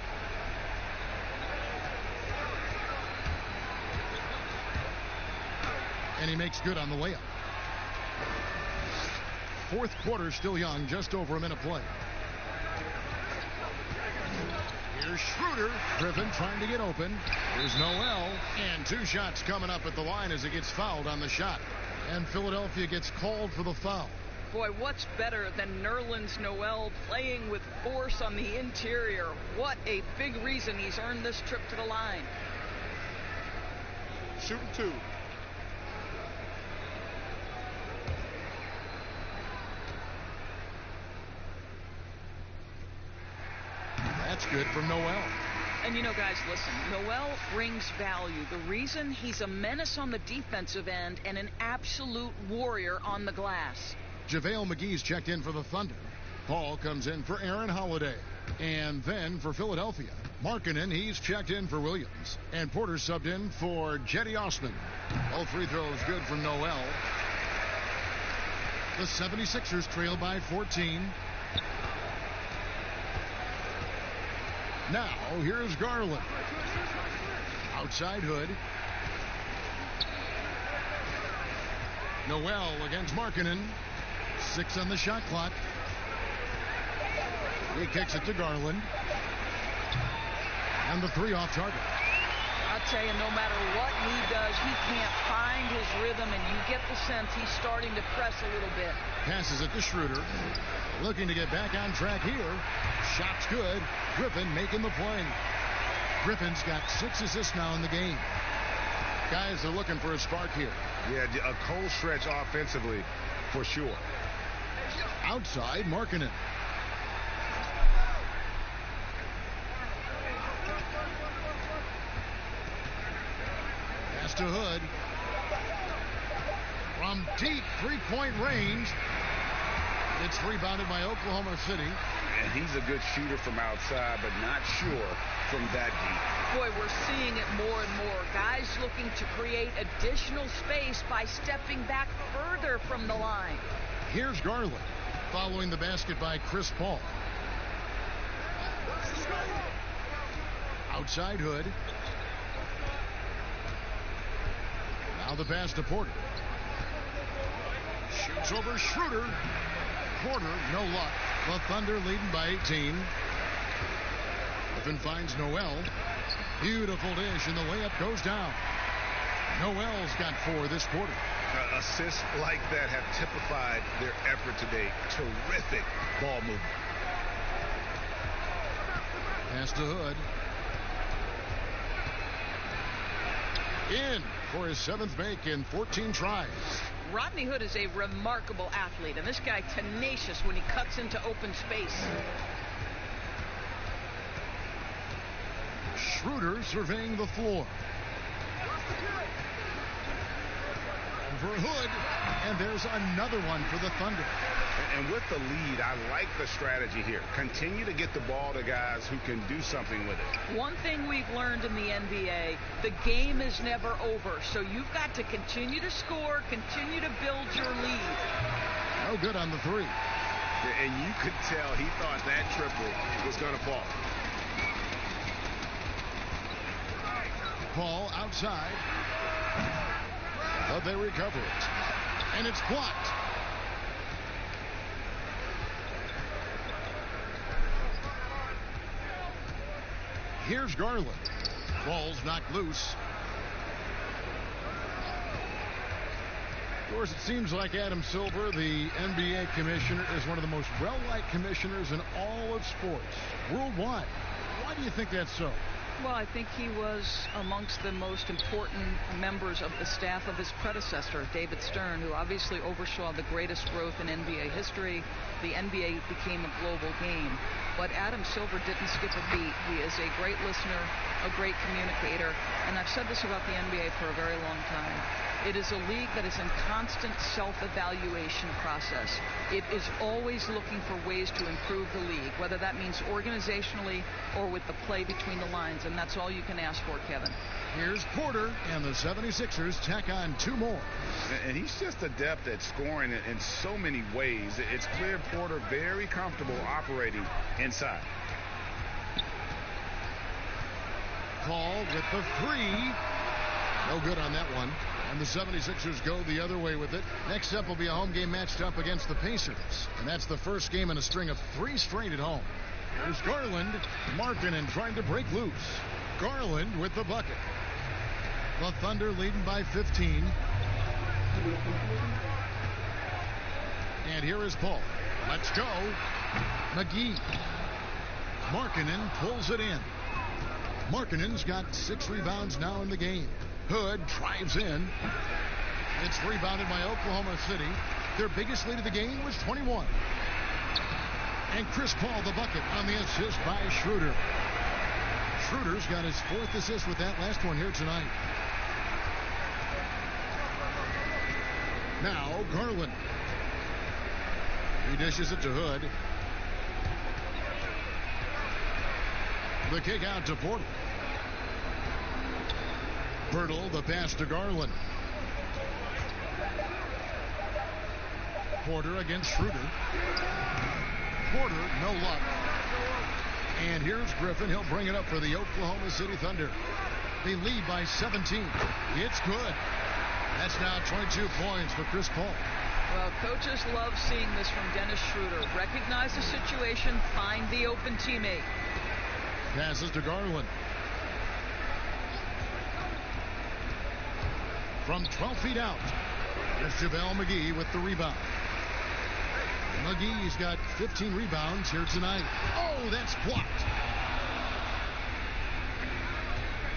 And he makes good on the layup. Fourth quarter still young, just over a minute play. Here's Schroeder. Griffin trying to get open. Here's Noel. And 2 shots coming up at the line as he gets fouled on the shot. And Philadelphia gets called for the foul. Boy, what's better than Nerlens Noel playing with force on the interior? What a big reason he's earned this trip to the line. Shooting 2. That's good from Noel. And you know, guys, listen, Noel brings value. The reason he's a menace on the defensive end and an absolute warrior on the glass. JaVale McGee's checked in for the Thunder. Paul comes in for Aaron Holiday. And then for Philadelphia, Markkanen, he's checked in for Williams. And Porter subbed in for Jetty Osman. All free throws good from Noel. The 76ers trail by 14. Now, here's Garland. Outside Hood. Noel against Markkanen. 6 on the shot clock. He kicks it to Garland. And the 3 off target. I'll tell you, no matter what he does, he can't find his rhythm, and you get the sense he's starting to press a little bit. Passes it to Schroeder. Looking to get back on track here. Shot's good. Griffin making the play. Griffin's got 6 assists now in the game. Guys are looking for a spark here. Yeah, a cold stretch offensively for sure. Outside, Markkanen. Pass to Hood. From deep 3-point range. It's rebounded by Oklahoma City. And he's a good shooter from outside, but not sure from that deep. Boy, we're seeing it more and more. Guys looking to create additional space by stepping back further from the line. Here's Garland, following the basket by Chris Paul. Outside Hood. Now the pass to Porter. Shoots over Schroeder. Porter, no luck. The Thunder leading by 18. Griffin finds Noel. Beautiful dish, and the layup goes down. Noel's got 4 this quarter. Assists like that have typified their effort today. Terrific ball movement. Pass to Hood. In for his 7th make in 14 tries. Rodney Hood is a remarkable athlete, and this guy tenacious when he cuts into open space. Schroeder surveying the floor. Over Hood, and there's another one for the Thunder. And with the lead, I like the strategy here. Continue to get the ball to guys who can do something with it. One thing we've learned in the NBA, the game is never over. So you've got to continue to score, continue to build your lead. No good on the 3. And you could tell he thought that triple was going to fall. Paul outside. But they recover it. And it's blocked. Here's Garland. Ball's knocked loose. Doris, it seems like Adam Silver, the NBA commissioner, is one of the most well-liked commissioners in all of sports worldwide. Why do you think that's so? Well, I think he was amongst the most important members of the staff of his predecessor, David Stern, who obviously oversaw the greatest growth in NBA history. The NBA became a global game. But Adam Silver didn't skip a beat. He is a great listener, a great communicator, and I've said this about the NBA for a very long time. It is a league that is in constant self-evaluation process. It is always looking for ways to improve the league, whether that means organizationally or with the play between the lines, and that's all you can ask for, Kevin. Here's Porter, and the 76ers tack on 2 more. And he's just adept at scoring in so many ways. It's clear Porter very comfortable operating inside. Paul with the 3. No good on that one. And the 76ers go the other way with it. Next up will be a home game matched up against the Pacers. And that's the first game in a string of 3 straight at home. Here's Garland. Markkanen trying to break loose. Garland with the bucket. The Thunder leading by 15. And here is Paul. Let's go. McGee. Markkanen pulls it in. Markkanen's got 6 rebounds now in the game. Hood drives in. It's rebounded by Oklahoma City. Their biggest lead of the game was 21. And Chris Paul the bucket on the assist by Schroeder. Schroeder's got his 4th assist with that last one here tonight. Now Garland. He dishes it to Hood. The kick out to Porter. Pirtle, the pass to Garland. Porter against Schroeder. Porter, no luck. And here's Griffin. He'll bring it up for the Oklahoma City Thunder. They lead by 17. It's good. That's now 22 points for Chris Paul. Well, coaches love seeing this from Dennis Schroeder. Recognize the situation, find the open teammate. Passes to Garland. From 12 feet out, there's JaVale McGee with the rebound. McGee's got 15 rebounds here tonight. Oh, that's blocked.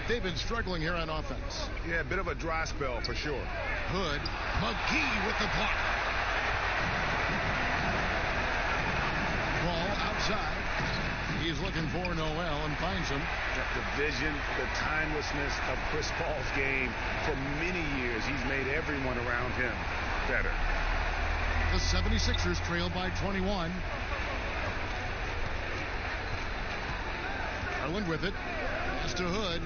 They've been struggling here on offense. Yeah, a bit of a dry spell for sure. Hood. McGee with the block. Ball outside. He's looking for Noel and finds him. The vision, the timelessness of Chris Paul's game. For many years, he's made everyone around him better. The 76ers trail by 21. Garland with it. Pass to Hood.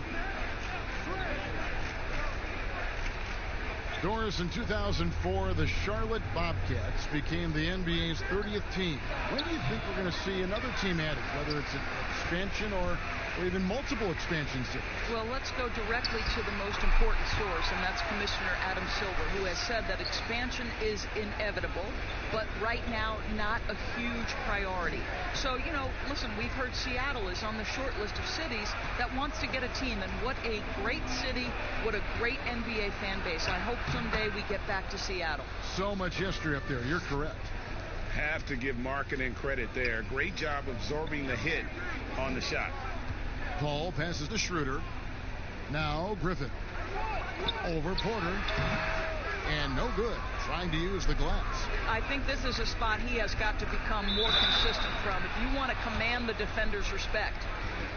Doris, in 2004, the Charlotte Bobcats became the NBA's 30th team. When do you think we're going to see another team added, whether it's an expansion or even multiple expansions? Well, let's go directly to the most important source, and that's Commissioner Adam Silver, who has said that expansion is inevitable, but right now not a huge priority. So, you know, listen, we've heard Seattle is on the short list of cities that wants to get a team, and what a great city, what a great NBA fan base. I hope someday we get back to Seattle. So much history up there. You're correct. Have to give Markkanen credit there. Great job absorbing the hit on the shot. Paul passes to Schroeder. Now Griffin. Over Porter. And no good. Trying to use the glass. I think this is a spot he has got to become more consistent from if you want to command the defender's respect.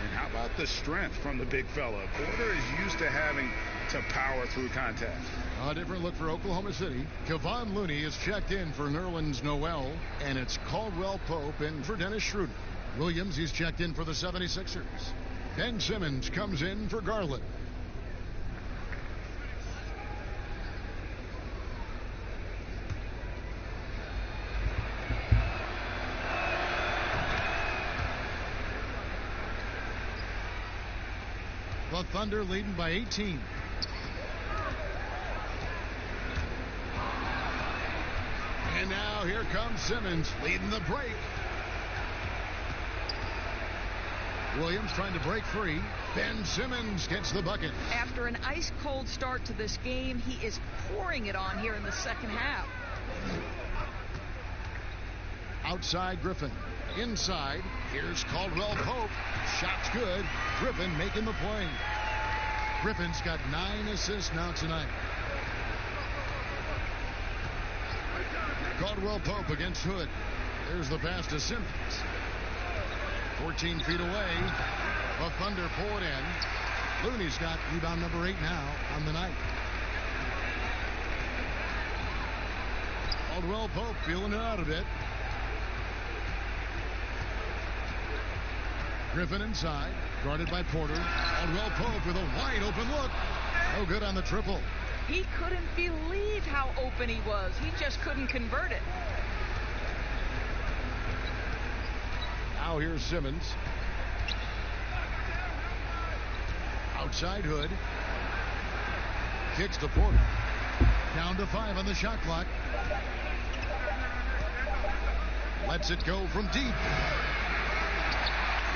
And how about the strength from the big fella? Porter is used to having to power through contact. A different look for Oklahoma City. Kevon Looney is checked in for Nerlens Noel, and it's Caldwell Pope in for Dennis Schroeder. Williams, he's checked in for the 76ers. Ben Simmons comes in for Garland. The Thunder leading by 18. And now here comes Simmons leading the break. Williams trying to break free. Ben Simmons gets the bucket. After an ice-cold start to this game, he is pouring it on here in the second half. Outside Griffin. Inside, here's Caldwell Pope. Shot's good. Griffin making the play. Griffin's got 9 assists now tonight. Caldwell Pope against Hood. There's the pass to Simmons. 14 feet away. The Thunder pull it in. Looney's got rebound number 8 now on the night. Caldwell Pope feeling it out a bit. Griffin inside, guarded by Porter. Caldwell Pope with a wide open look. No good on the triple. He couldn't believe how open he was. He just couldn't convert it. Now here's Simmons. Outside Hood. Kicks to Porter. Down to 5 on the shot clock. Lets it go from deep.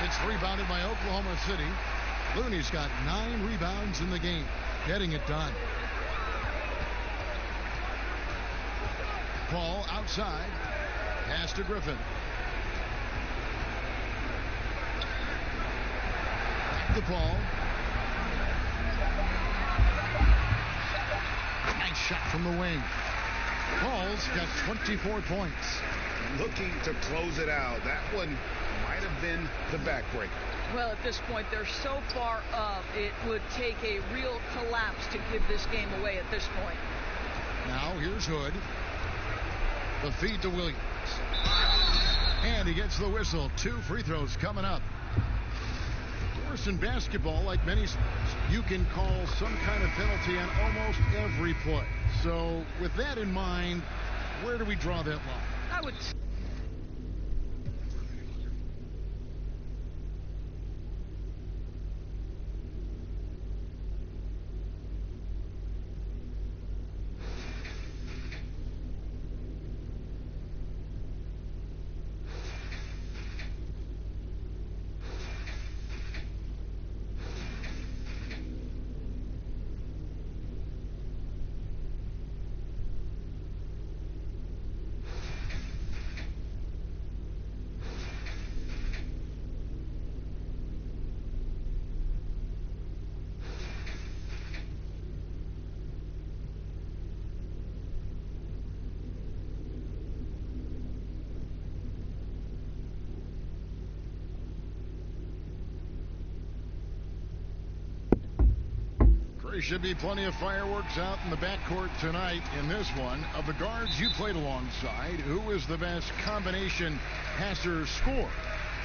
It's rebounded by Oklahoma City. Looney's got 9 rebounds in the game. Getting it done. Paul outside. Pass to Griffin. The ball. Nice shot from the wing. Paul's got 24 points. Looking to close it out. That one might have been the backbreaker. Well, at this point, they're so far up, it would take a real collapse to give this game away at this point. Now here's Hood. The feed to Williams. And he gets the whistle. 2 free throws coming up. Of course, in basketball, like many sports, you can call some kind of penalty on almost every play. So with that in mind, where do we draw that line? I would... There should be plenty of fireworks out in the backcourt tonight in this one. Of the guards you played alongside, who is the best combination passer scorer?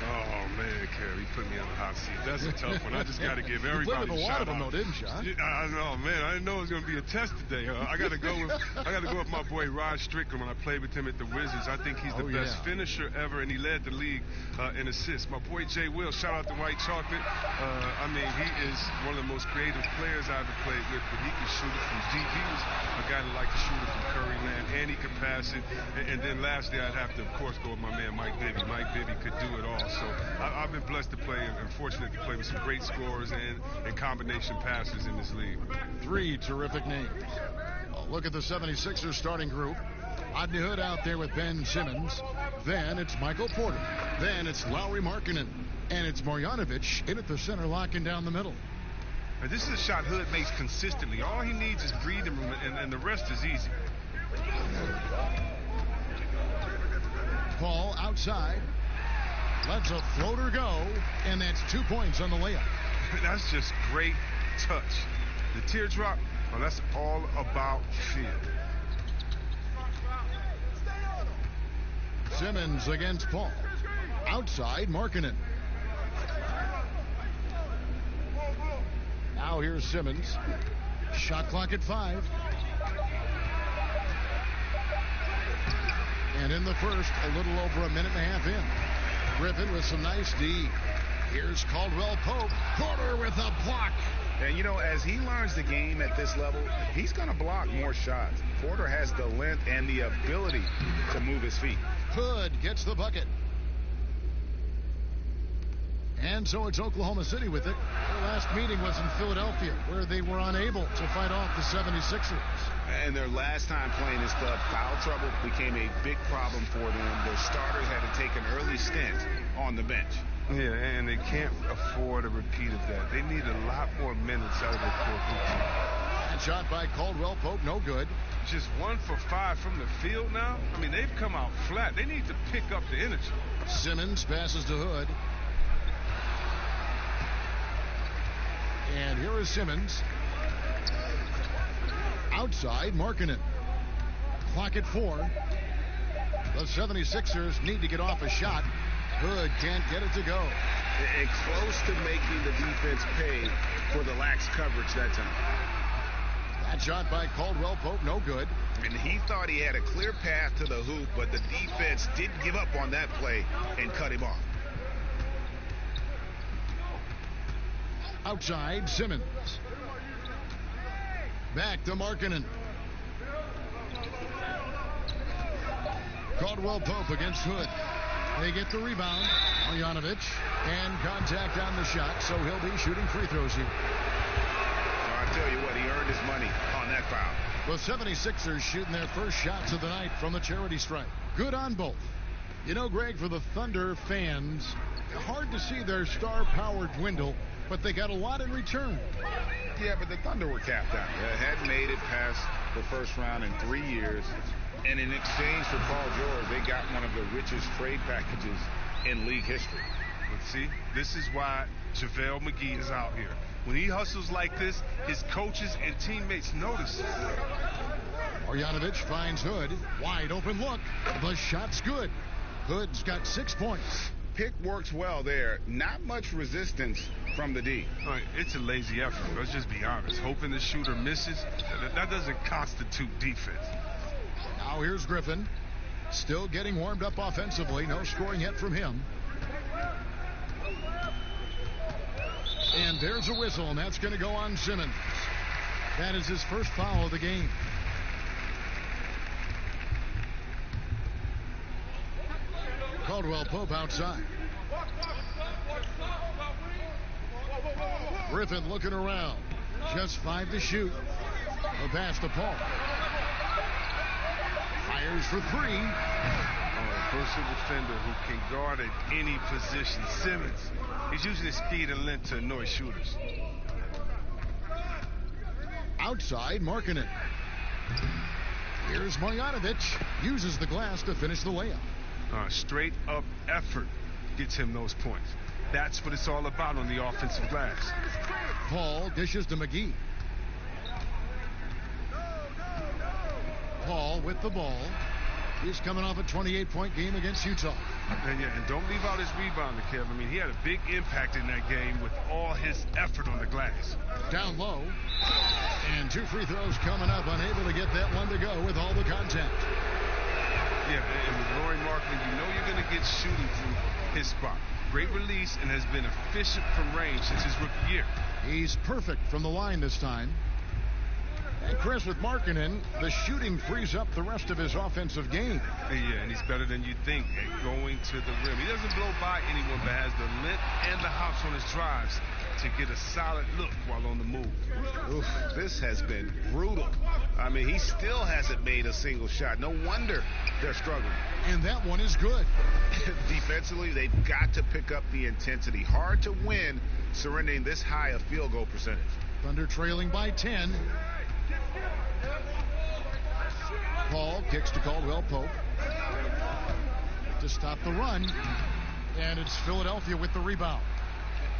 Oh, man, Kerry, put me on the hot seat. That's a tough one. I just got to give everybody a lot of them, though, didn't you? Huh? I know, man. I didn't know it was going to be a test today. I got to go with my boy Rod Strickland when I played with him at the Wizards. I think he's the best finisher ever, and he led the league in assists. My boy Jay Will, shout out to White Chocolate. I mean, he is one of the most creative players I ever played with, but he can shoot it from deep. He was a guy that liked to shoot it from Curry Land, and he could pass it. And then lastly, I'd have to, of course, go with my man Mike Bibby. Mike Bibby could do it all. So I've been blessed to play and fortunate to play with some great scorers and combination passers in this league. 3 terrific names. Look at the 76ers starting group. Rodney Hood out there with Ben Simmons. Then it's Michael Porter. Then it's Lauri Markkanen. And it's Marjanovic in at the center, locking down the middle. Now, this is a shot Hood makes consistently. All he needs is breathing room, and the rest is easy. Paul outside. Lets a floater go, and that's 2 points on the layup. That's just great touch. The teardrop, well, that's all about feel. Simmons against Paul. Outside, Markkanen. Now here's Simmons. Shot clock at 5. And in the first, a little over a minute and a half in. Griffin with some nice D. Here's Caldwell Pope. Porter with a block. And, you know, as he learns the game at this level, he's going to block more shots. Porter has the length and the ability to move his feet. Hood gets the bucket. And so it's Oklahoma City with it. Their last meeting was in Philadelphia, where they were unable to fight off the 76ers. And their last time playing this club, foul trouble became a big problem for them. Their starters had to take an early stint on the bench. Yeah, and they can't afford a repeat of that. They need a lot more minutes out of their core group. And shot by Caldwell Pope, no good. Just 1 for 5 from the field now? I mean, they've come out flat. They need to pick up the energy. Simmons passes to Hood. And here is Simmons. Outside, Markkanen. Clock at 4. The 76ers need to get off a shot. Hood can't get it to go. And close to making the defense pay for the lax coverage that time. That shot by Caldwell Pope, no good. And he thought he had a clear path to the hoop, but the defense didn't give up on that play and cut him off. Outside, Simmons. Back to Markkanen. Caldwell Pope against Hood. They get the rebound. Marjanovic. And contact on the shot, so he'll be shooting free throws here. I'll tell you what, he earned his money on that foul. The 76ers shooting their first shots of the night from the charity stripe. Good on both. You know, Greg, for the Thunder fans, hard to see their star power dwindle, but they got a lot in return. Yeah, but the Thunder were capped out. They hadn't made it past the first round in 3 years. And in exchange for Paul George, they got one of the richest trade packages in league history. But see, this is why JaVale McGee is out here. When he hustles like this, his coaches and teammates notice. Marjanovic finds Hood. Wide open look. The shot's good. Hood's got 6 points. Pick works well there. Not much resistance from the D. All right, it's a lazy effort. Let's just be honest. Hoping the shooter misses, that doesn't constitute defense. Now here's Griffin. Still getting warmed up offensively. No scoring yet from him. And there's a whistle, and that's going to go on Simmons. That is his first foul of the game. Caldwell Pope outside. Griffin looking around. Just 5 to shoot. The pass to Paul. Fires for 3. A versatile defender who can guard at any position. Simmons. He's using his speed and length to annoy shooters. Outside, Markkanen. Here's Marjanovic. Uses the glass to finish the layup. Straight up effort gets him those points. That's what it's all about on the offensive glass. Paul dishes to McGee. Paul with the ball. He's coming off a 28-point game against Utah. And don't leave out his rebounder, Kev. I mean, he had a big impact in that game with all his effort on the glass. Down low. And 2 free throws coming up. Unable to get that one to go with all the contact. Yeah, and with Lauri Markkanen, you know you're going to get shooting from his spot. Great release and has been efficient from range since his rookie year. He's perfect from the line this time. And Chris, with Markkanen, the shooting frees up the rest of his offensive game. Yeah, and he's better than you think at going to the rim. He doesn't blow by anyone, but has the length and the hops on his drives to get a solid look while on the move. Oof, this has been brutal. I mean, he still hasn't made a single shot. No wonder they're struggling. And that one is good. Defensively, they've got to pick up the intensity. Hard to win surrendering this high a field goal percentage. Thunder trailing by 10. Paul kicks to Caldwell Pope to stop the run, and it's Philadelphia with the rebound.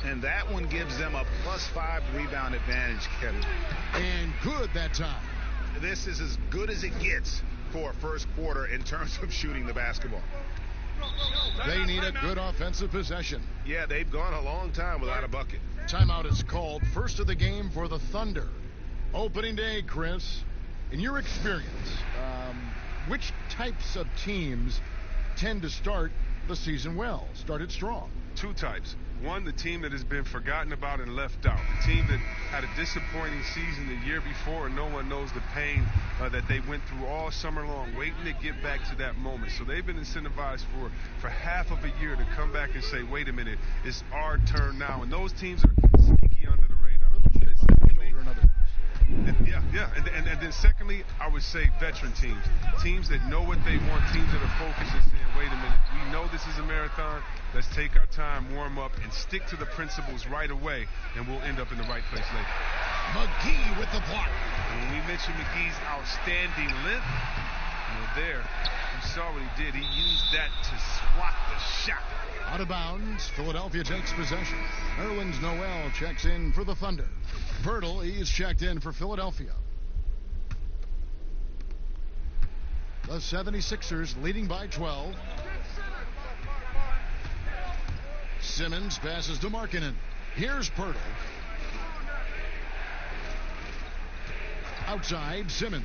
And that one gives them a +5 rebound advantage, Kevin. And good that time. This is as good as it gets for a first quarter in terms of shooting the basketball. They need a good offensive possession. Yeah, they've gone a long time without a bucket. Timeout is called. First of the game for the Thunder. Opening day, Chris. In your experience, which types of teams tend to start the season well, started strong. Two types. One, the team that has been forgotten about and left out. The team that had a disappointing season the year before, and no one knows the pain that they went through all summer long, waiting to get back to that moment. So they've been incentivized for half of a year to come back and say, wait a minute, it's our turn now. And those teams are sneaky under the radar. And then secondly, I would say veteran teams. Teams that know what they want, teams that are focused and saying, wait a minute, we know this is a marathon. Let's take our time, warm up, and stick to the principles right away, and we'll end up in the right place later. McGee with the block. And when we mentioned McGee's outstanding length, there, you saw what he did. He used that to swat the shot. Out of bounds, Philadelphia takes possession. Nerlens Noel checks in for the Thunder. Bertle, he's checked in for Philadelphia. The 76ers leading by 12. Simmons passes to Markkanen. Here's Bertle. Outside, Simmons.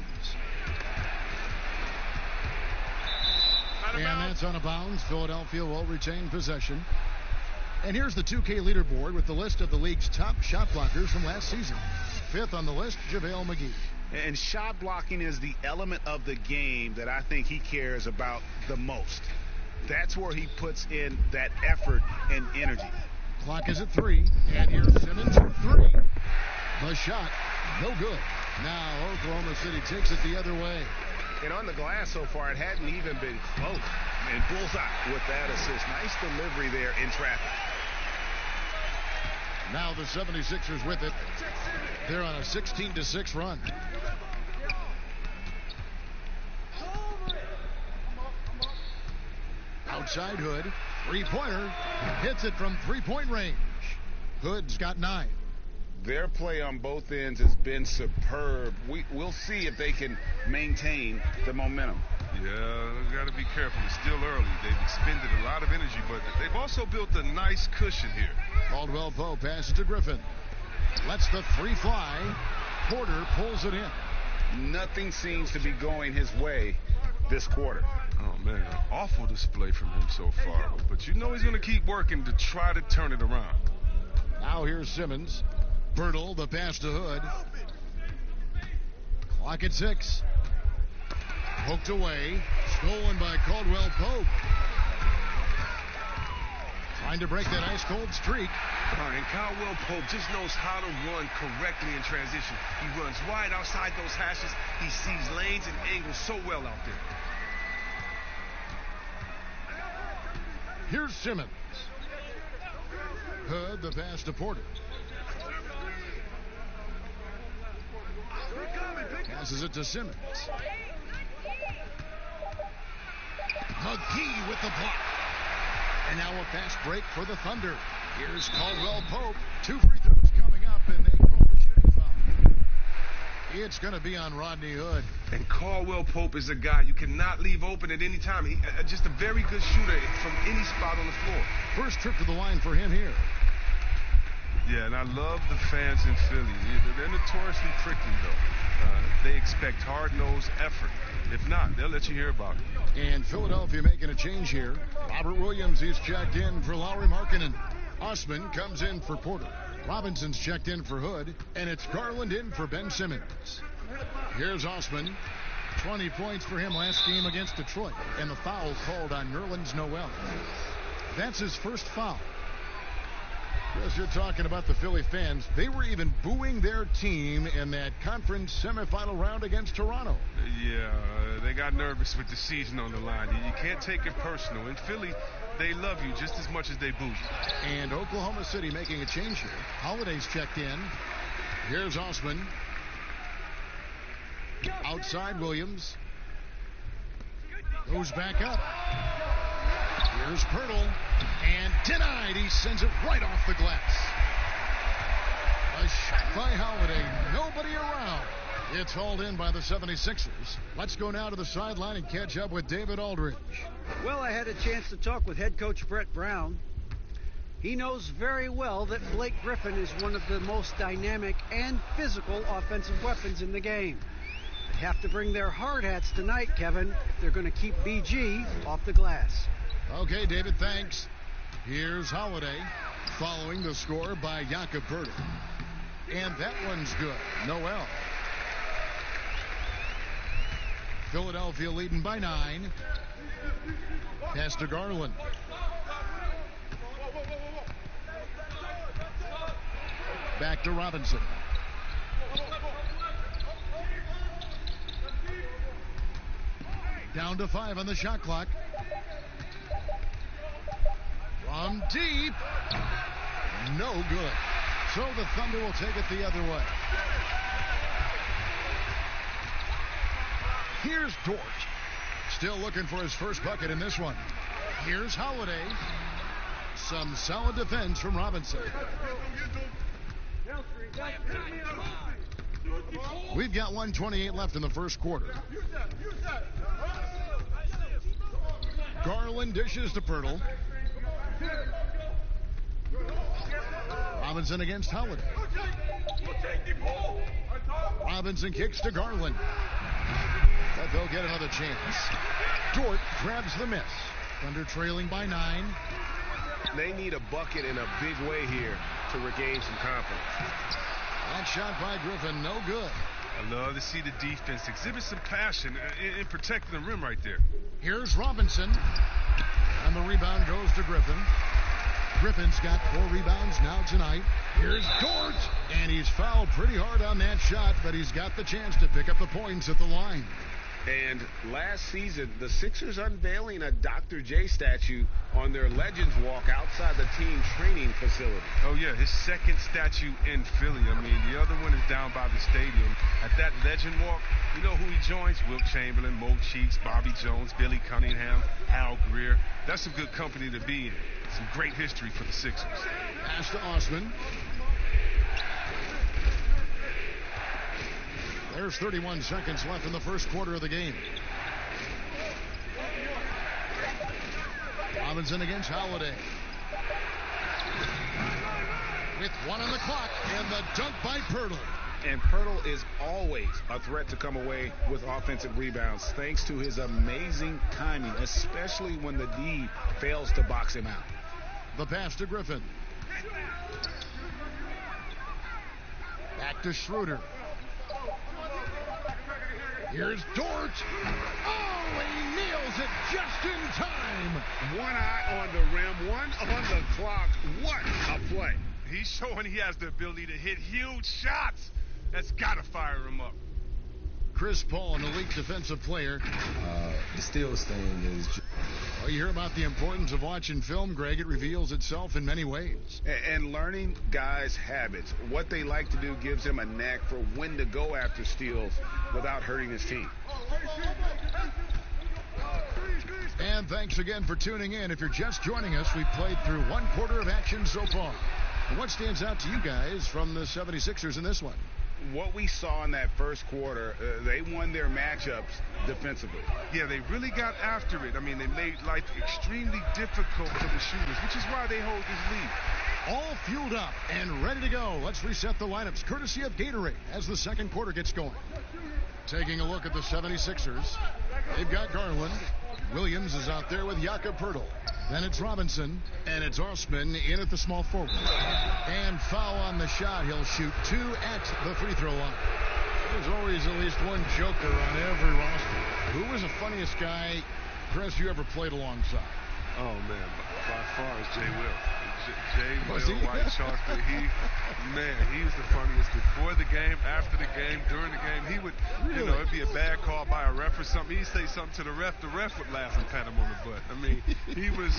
And that's out of bounds. Philadelphia will retain possession. And here's the 2K leaderboard with the list of the league's top shot blockers from last season. Fifth on the list, JaVale McGee. And shot blocking is the element of the game that I think he cares about the most. That's where he puts in that effort and energy. Clock is at 3. And here's Simmons for 3. The shot, no good. Now Oklahoma City takes it the other way. And on the glass so far, it hadn't even been close. And bullseye with that assist. Nice delivery there in traffic. Now the 76ers with it. They're on a 16-6 run. Outside Hood. Three-pointer. Hits it from three-point range. Hood's got 9. Their play on both ends has been superb. We'll see if they can maintain the momentum. Yeah, got to be careful. It's still early. They've expended a lot of energy, but they've also built a nice cushion here. Caldwell Pope passes to Griffin. Lets the three fly. Porter pulls it in. Nothing seems to be going his way this quarter. Oh, man, an awful display from him so far. But you know he's going to keep working to try to turn it around. Now here's Simmons. Bertle, the pass to Hood. Clock at 6. Poked away. Stolen by Caldwell Pope. Trying to break that ice-cold streak. And Caldwell Pope just knows how to run correctly in transition. He runs wide outside those hashes. He sees lanes and angles so well out there. Here's Simmons. Hood, the pass to Porter. Passes it to Simmons. McGee with the block. And now a fast break for the Thunder. Here's Caldwell Pope. 2 free throws coming up, and they call the shooting foul. It's going to be on Rodney Hood. And Caldwell Pope is a guy you cannot leave open at any time. Just a very good shooter from any spot on the floor. First trip to the line for him here. Yeah, and I love the fans in Philly. They're notoriously prickly, though. They expect hard-nosed effort. If not, they'll let you hear about it. And Philadelphia making a change here. Robert Williams is checked in for Lauri Markkanen. Osman comes in for Porter. Robinson's checked in for Hood. And it's Garland in for Ben Simmons. Here's Osman. 20 points for him last game against Detroit. And the foul called on Nerlens Noel. That's his first foul. As you're talking about the Philly fans, they were even booing their team in that conference semifinal round against Toronto. Yeah, they got nervous with the season on the line. You can't take it personal. In Philly, they love you just as much as they boo you. And Oklahoma City making a change here. Holiday's checked in. Here's Osman. Outside Williams. Goes back up. Here's Bertle. And denied. He sends it right off the glass. A shot by Holiday. Nobody around. It's hauled in by the 76ers. Let's go now to the sideline and catch up with David Aldridge. Well, I had a chance to talk with head coach Brett Brown. He knows very well that Blake Griffin is one of the most dynamic and physical offensive weapons in the game. They have to bring their hard hats tonight, Kevin, if they're going to keep BG off the glass. Okay, David, thanks. Here's Holiday following the score by Jakob Poeltl. And that one's good. Noel. Philadelphia leading by 9. Pass to Garland. Back to Robinson. Down to 5 on the shot clock. From deep. No good. So the Thunder will take it the other way. Here's Dort. Still looking for his first bucket in this one. Here's Holiday. Some solid defense from Robinson. We've got 1:28 left in the first quarter. Garland dishes to Poeltl. Robinson against Holiday. Robinson kicks to Garland. But they'll get another chance. Dort grabs the miss. Thunder trailing by 9. They need a bucket in a big way here to regain some confidence. That shot by Griffin, no good. I love to see the defense exhibit some passion in protecting the rim right there. Here's Robinson. And the rebound goes to Griffin. Griffin's got 4 rebounds now tonight. Here's Dort. And he's fouled pretty hard on that shot, but he's got the chance to pick up the points at the line. And last season, the Sixers unveiling a Dr. J statue on their Legends Walk outside the team training facility. Oh, yeah, his second statue in Philly. I mean, the other one is down by the stadium. At that Legend Walk, you know who he joins? Wilt Chamberlain, Mo Cheeks, Bobby Jones, Billy Cunningham, Hal Greer. That's some good company to be in. Some great history for the Sixers. Pass to Osman. There's 31 seconds left in the first quarter of the game. Robinson against Holiday. With 1 on the clock, and the dunk by Poeltl. And Poeltl is always a threat to come away with offensive rebounds thanks to his amazing timing, especially when the D fails to box him out. The pass to Griffin. Back to Schroeder. Here's Dort. Oh, he nails it just in time. 1 eye on the rim, 1 on the clock. What a play. He's showing he has the ability to hit huge shots. That's got to fire him up. Chris Paul, an elite defensive player. The steals thing is... Well, you hear about the importance of watching film, Greg. It reveals itself in many ways. And learning guys' habits. What they like to do gives him a knack for when to go after steals without hurting his team. And thanks again for tuning in. If you're just joining us, we've played through 1 quarter of action so far. And what stands out to you guys from the 76ers in this one? What we saw in that first quarter, they won their matchups defensively. Yeah, they really got after it. I mean, they made life extremely difficult for the shooters, which is why they hold this lead. All fueled up and ready to go. Let's reset the lineups, courtesy of Gatorade, as the second quarter gets going. Taking a look at the 76ers, they've got Garland. Williams is out there with Jakob Poeltl. Then it's Robinson, and it's Osman in at the small forward. And foul on the shot. He'll shoot 2 at the free throw line. There's always at least one joker on every roster. Who was the funniest guy, Chris, you ever played alongside? Oh, man, by far is Jay Will. Jay Was he? Will, White Chocolate. He was the funniest before the game, after the game, during the game. He would, you know, it'd be a bad call by a ref or something. He'd say something to the ref would laugh and pat him on the butt. I mean, he was,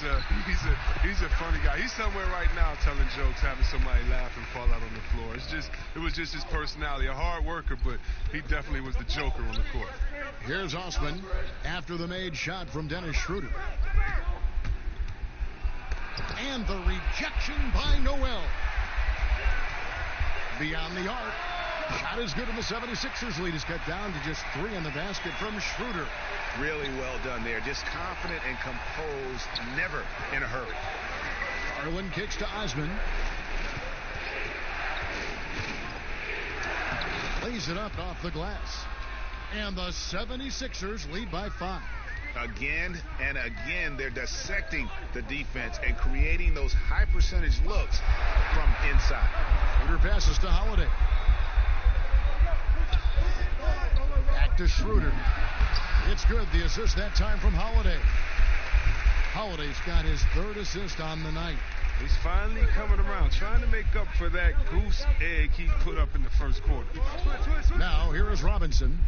he's a funny guy. He's somewhere right now telling jokes, having somebody laugh and fall out on the floor. It was just his personality, a hard worker, but he definitely was the joker on the court. Here's Osman after the made shot from Dennis Schroeder. And the rejection by Noel. Beyond the arc. Shot is good, and the 76ers lead is cut down to just 3 in the basket from Schroeder. Really well done there. Just confident and composed, never in a hurry. Garland kicks to Osman. Lays it up off the glass. And the 76ers lead by 5. Again and again, they're dissecting the defense and creating those high percentage looks from inside. Schroeder passes to Holiday. Back to Schroeder. It's good. The assist that time from Holiday. Holiday's got his third assist on the night. He's finally coming around, trying to make up for that goose egg he put up in the first quarter. Now, here is Robinson.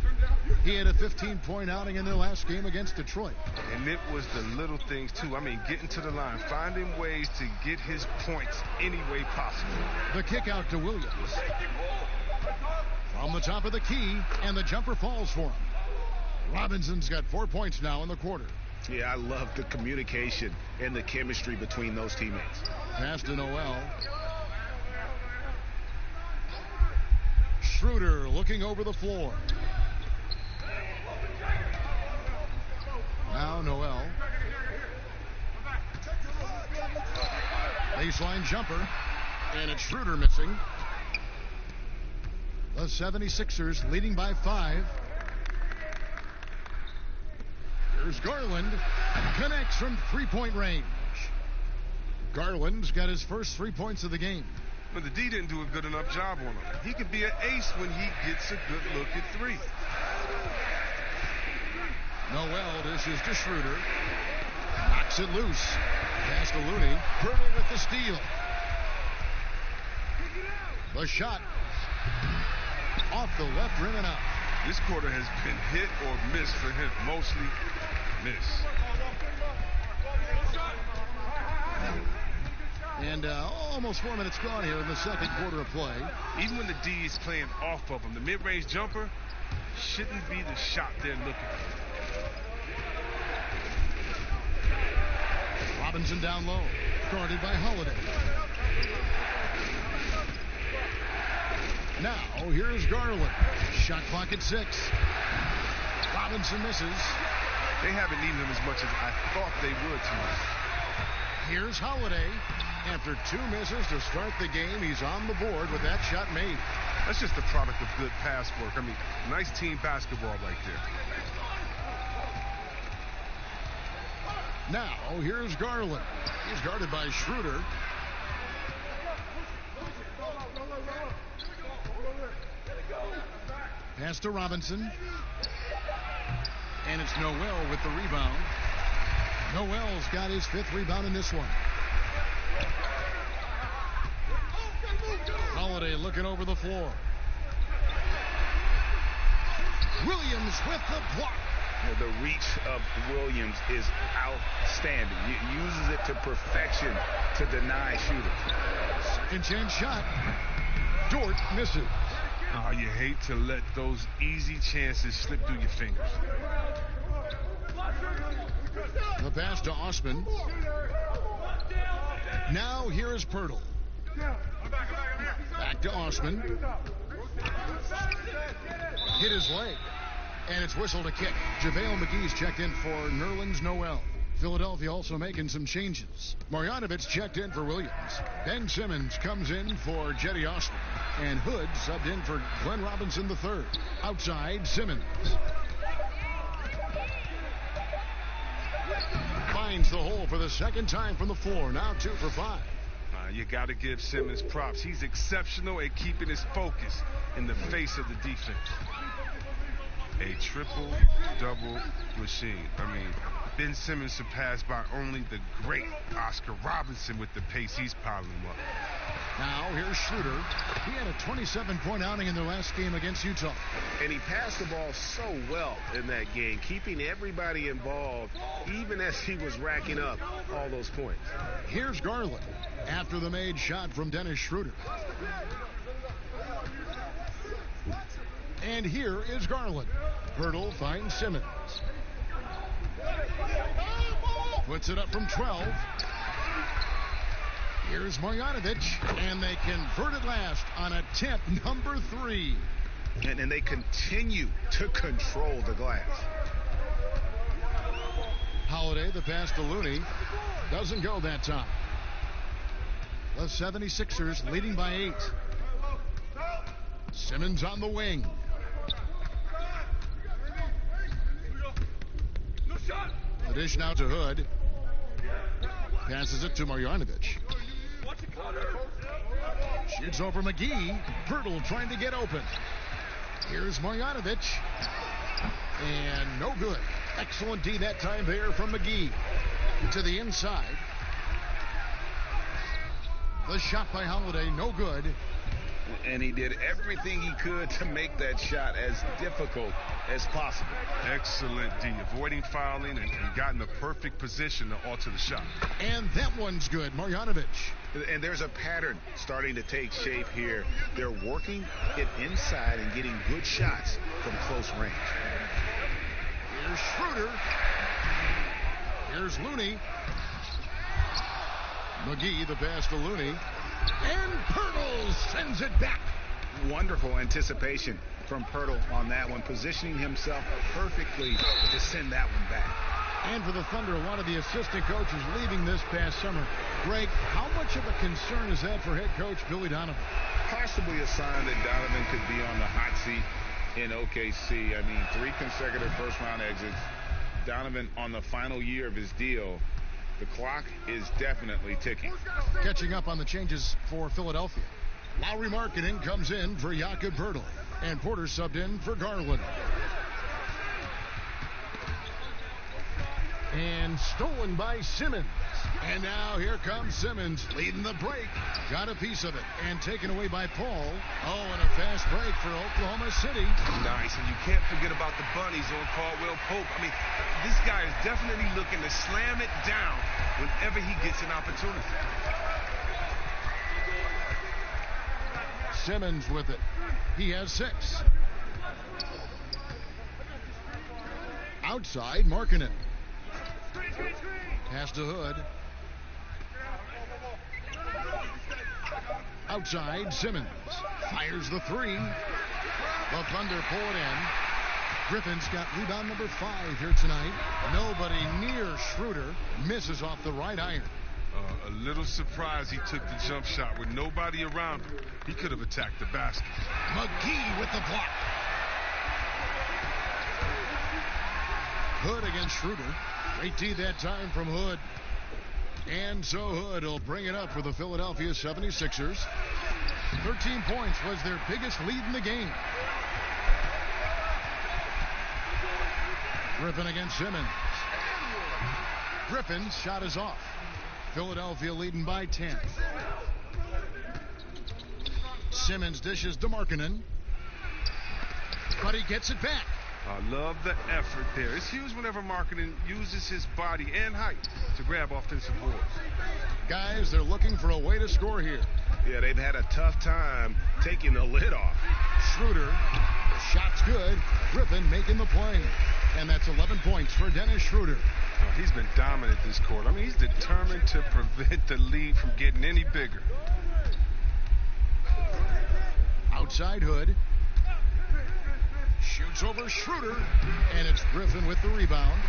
He had a 15-point outing in their last game against Detroit. And it was the little things, too. I mean, getting to the line, finding ways to get his points any way possible. The kick out to Williams. From the top of the key, and the jumper falls for him. Robinson's got 4 points now in the quarter. Yeah, I love the communication and the chemistry between those teammates. Pass to Noel. Schroeder looking over the floor. Now Noel. Baseline jumper. And it's Schroeder missing. The 76ers leading by 5. Here's Garland. Connects from three-point range. Garland's got his first 3 points of the game. But the D didn't do a good enough job on him. He could be an ace when he gets a good look at three. Noel dishes to Schroeder. Knocks it loose. Pass to Looney. Hurdle with the steal. The shot. Off the left rim and out. This quarter has been hit or miss for him. Mostly miss. And almost 4 minutes gone here in the second quarter of play. Even when the D is playing off of him, the mid-range jumper shouldn't be the shot they're looking for. Robinson down low. Guarded by Holiday. Now, here's Garland. Shot clock at 6. Robinson misses. They haven't needed him as much as I thought they would tonight. Here's Holiday. After 2 misses to start the game, he's on the board with that shot made. That's just the product of good pass work. I mean, nice team basketball right there. Now, here's Garland. He's guarded by Schroeder. Pass to Robinson. And it's Noel with the rebound. Noel's got his 5th rebound in this one. Holiday looking over the floor. Williams with the block. The reach of Williams is outstanding. He uses it to perfection to deny shooters. Second chance shot. Dort misses. Oh, you hate to let those easy chances slip through your fingers. The pass to Osman. Now here is Pirtle. Back to Osman. Hit his leg. And it's whistled a kick. JaVale McGee's checked in for Nerlens Noel. Philadelphia also making some changes. Marjanovic checked in for Williams. Ben Simmons comes in for Jetty Osman. And Hood subbed in for Glenn Robinson III. Outside, Simmons. Finds the hole for the second time from the floor. Now 2 for 5. You got to give Simmons props. He's exceptional at keeping his focus in the face of the defense. A triple-double machine. I mean, Ben Simmons surpassed by only the great Oscar Robinson with the pace he's piling up. Now, here's Schroeder. He had a 27-point outing in their last game against Utah. And he passed the ball so well in that game, keeping everybody involved, even as he was racking up all those points. Here's Garland after the made shot from Dennis Schroeder. And here is Garland. Pirtle finds Simmons. Puts it up from 12. Here's Marjanovic, and they convert it last on attempt number 3. And they continue to control the glass. Holiday, the pass to Looney. Doesn't go that time. The 76ers leading by 8. Simmons on the wing. No shot. Dish now to Hood. Passes it to Marjanovic. Shoots over McGee. Pirtle trying to get open. Here's Marjanovic. And no good. Excellent D that time there from McGee. To the inside. The shot by Holiday, no good. And he did everything he could to make that shot as difficult as possible. Excellent D, avoiding fouling and got the perfect position to alter the shot. And that one's good, Marjanovic. And there's a pattern starting to take shape here. They're working it inside and getting good shots from close range. Here's Schroeder. Here's Looney. McGee, the pass to Looney. And Pirtle sends it back. Wonderful anticipation from Pirtle on that one, positioning himself perfectly to send that one back. And for the Thunder, a lot of the assistant coaches leaving this past summer. Greg, how much of a concern is that for head coach Billy Donovan? Possibly a sign that Donovan could be on the hot seat in OKC. I mean, 3 consecutive first-round exits. Donovan on the final year of his deal. The clock is definitely ticking. Catching up on the changes for Philadelphia. Lauri Markkanen comes in for Jakob Poeltl. And Porter subbed in for Garland. And stolen by Simmons. And now here comes Simmons leading the break. Got a piece of it and taken away by Paul. Oh, and a fast break for Oklahoma City. Nice, and you can't forget about the bunnies on Caldwell Pope. I mean, this guy is definitely looking to slam it down whenever he gets an opportunity. Simmons with it. He has 6. Outside, Markkanen. Pass to Hood. Outside, Simmons. Fires the 3. The Thunder pull it in. Griffin's got rebound number 5 here tonight. Nobody near Schroeder. Misses off the right iron. A little surprised he took the jump shot with nobody around him. He could have attacked the basket. McGee with the block. Hood against Schroeder. Great D that time from Hood. And so Hood will bring it up for the Philadelphia 76ers. 13 points was their biggest lead in the game. Griffin against Simmons. Griffin's shot is off. Philadelphia leading by 10. Simmons dishes to Markkanen. But he gets it back. I love the effort there. It's huge whenever Markkanen uses his body and height to grab offensive boards. Guys, they're looking for a way to score here. Yeah, they've had a tough time taking the lid off. Schroeder, the shot's good. Griffin making the play. And that's 11 points for Dennis Schroeder. Oh, he's been dominant this quarter. I mean, he's determined to prevent the lead from getting any bigger. Outside Hood. Shoots over Schroeder, and it's Griffin with the rebound.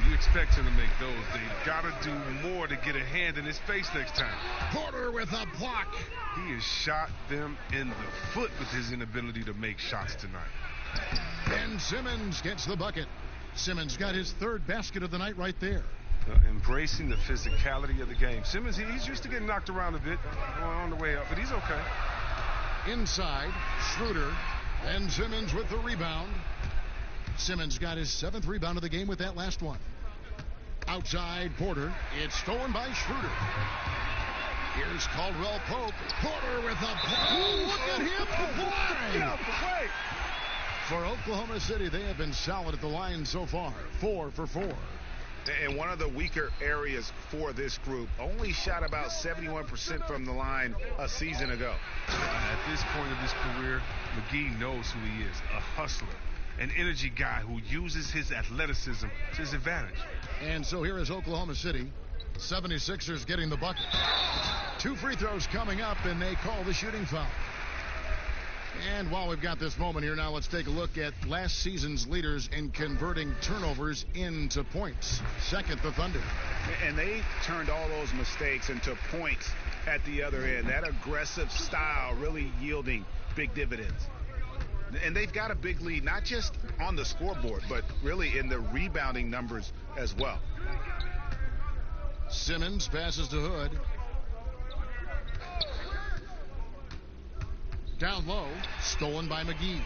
You expect him to make those. They've got to do more to get a hand in his face next time. Porter with a block. He has shot them in the foot with his inability to make shots tonight. Ben Simmons gets the bucket. Simmons got his 3rd basket of the night right there. Embracing the physicality of the game. Simmons, he's used to getting knocked around a bit on the way up, but he's okay. Inside, Schroeder. And Simmons with the rebound. Simmons got his 7th rebound of the game with that last one. Outside, Porter. It's stolen by Schroeder. Here's Caldwell Pope. Porter with a block. Oh, look at him fly. For Oklahoma City, they have been solid at the line so far. 4 for 4. And one of the weaker areas for this group, only shot about 71% from the line a season ago. At this point of his career, McGee knows who he is, a hustler, an energy guy who uses his athleticism to his advantage. And so here is Oklahoma City, 76ers getting the bucket. 2 free throws coming up, and they call the shooting foul. And while we've got this moment here, now let's take a look at last season's leaders in converting turnovers into points. Second, the Thunder. And they turned all those mistakes into points at the other end. That aggressive style really yielding big dividends. And they've got a big lead, not just on the scoreboard, but really in the rebounding numbers as well. Simmons passes to Hood. Down low, stolen by McGee.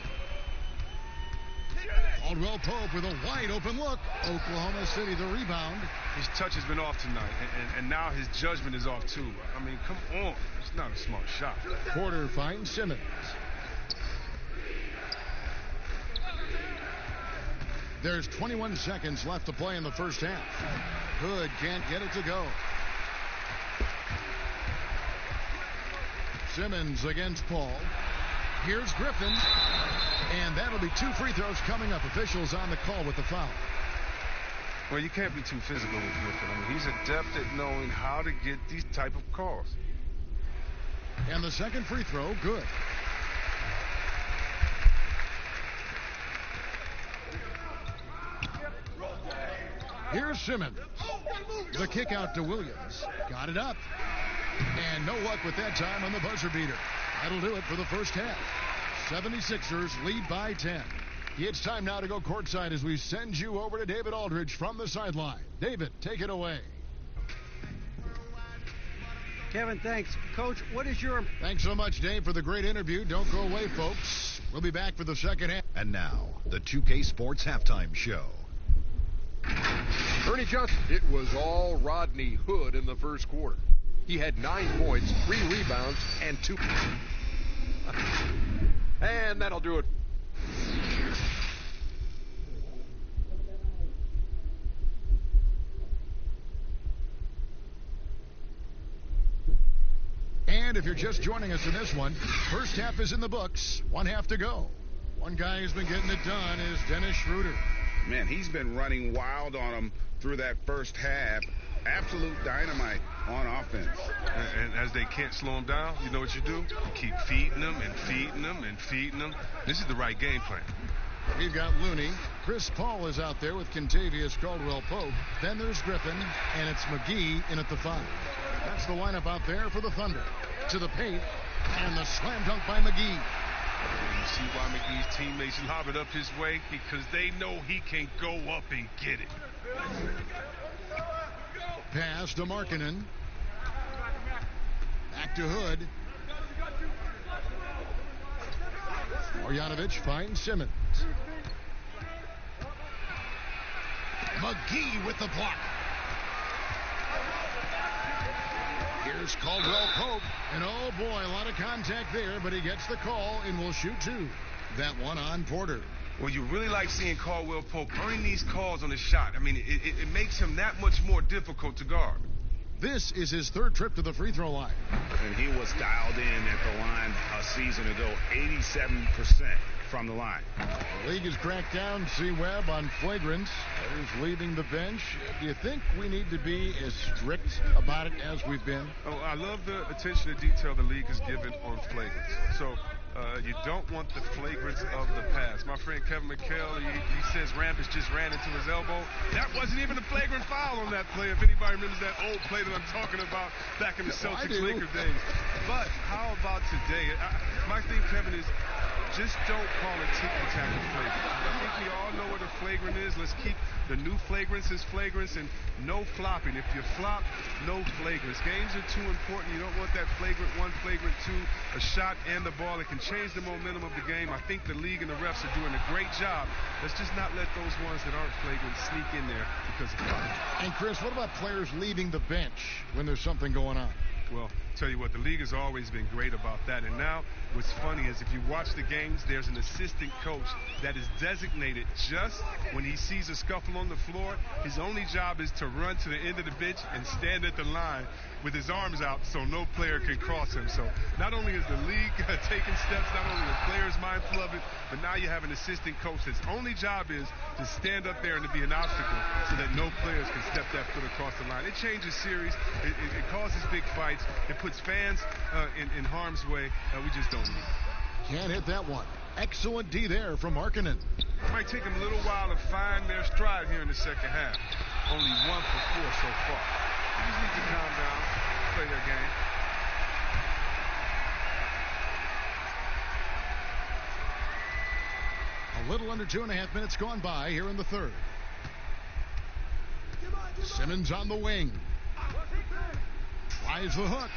Caldwell Pope with a wide open look. Oklahoma City the rebound. His touch has been off tonight, and now his judgment is off too. I mean, come on. It's not a smart shot. Porter finds Simmons. There's 21 seconds left to play in the first half. Hood can't get it to go. Simmons against Paul. Here's Griffin. And that'll be 2 free throws coming up. Officials on the call with the foul. Well, you can't be too physical with Griffin. I mean, he's adept at knowing how to get these type of calls. And the second free throw, good. Here's Simmons. The kick out to Williams. Got it up. And no luck with that time on the buzzer beater. That'll do it for the first half. 76ers lead by 10. It's time now to go courtside as we send you over to David Aldridge from the sideline. David, take it away. Kevin, thanks. Coach, what is your... Thanks so much, Dave, for the great interview. Don't go away, folks. We'll be back for the second half. And now, the 2K Sports Halftime Show. Ernie Johnson. It was all Rodney Hood in the first quarter. He had 9 points, 3 rebounds, and 2. And that'll do it. And if you're just joining us in this one, first half is in the books. 1 half to go. One guy who's been getting it done is Dennis Schroeder. Man, he's been running wild on them through that first half. Absolute dynamite on offense. And as they can't slow him down, you know what you do? You keep feeding them and feeding them and feeding them. This is the right game plan. We've got Looney. Chris Paul is out there with Kentavious Caldwell-Pope. Then there's Griffin, and it's McGee in at the 5. That's the lineup out there for the Thunder. To the paint, and the slam dunk by McGee. You see why McGee's teammates lob it up his way? Because they know he can go up and get it. Pass to Markkanen. Back to Hood. Marjanovic finds Simmons. McGee with the block. Here's Caldwell-Pope. And oh boy, a lot of contact there, but he gets the call and will shoot 2. That one on Porter. Well, you really like seeing Caldwell-Pope earning these calls on the shot. I mean, it makes him that much more difficult to guard. This is his 3rd trip to the free throw line. And he was dialed in at the line a season ago, 87% from the line. The league has cracked down C-Webb on flagrants. He's leaving the bench. Do you think we need to be as strict about it as we've been? Oh, I love the attention to detail the league has given on flagrants. So you don't want the flagrants of the past. My friend Kevin McHale, he says Rampus just ran into his elbow. That wasn't even a flagrant foul on that play, if anybody remembers that old play that I'm talking about back in the Celtics-Lakers days. But how about today? My thing, Kevin, is just don't call a tick-and-tack a flagrant. I think we all know what a flagrant is. Let's keep the new flagrants as flagrants and no flopping. If you flop, no flagrants. Games are too important. You don't want that flagrant 1, flagrant 2, a shot and the ball. It can change the momentum of the game. I think the league and the refs are doing a great job. Let's just not let those ones that aren't flagrant sneak in there because of flopping. And Chris, what about players leaving the bench when there's something going on? Well, tell you what, the league has always been great about that. And now what's funny is if you watch the games, there's an assistant coach that is designated just when he sees a scuffle on the floor. His only job is to run to the end of the bench and stand at the line with his arms out so no player can cross him. So not only is the league taking steps, not only are the players mindful of it, but now you have an assistant coach. His only job is to stand up there and to be an obstacle so that no players can step that foot across the line. It changes series. It causes big fights. It puts fans in harm's way. We just don't need it. Can't hit that one. Excellent D there from Markkanen. It might take them a little while to find their stride here in the second half. Only 1 for 4 so far. They just need to calm down, play their game. under 2.5 minutes gone by here in the third. Simmons on the wing. Tries the hook.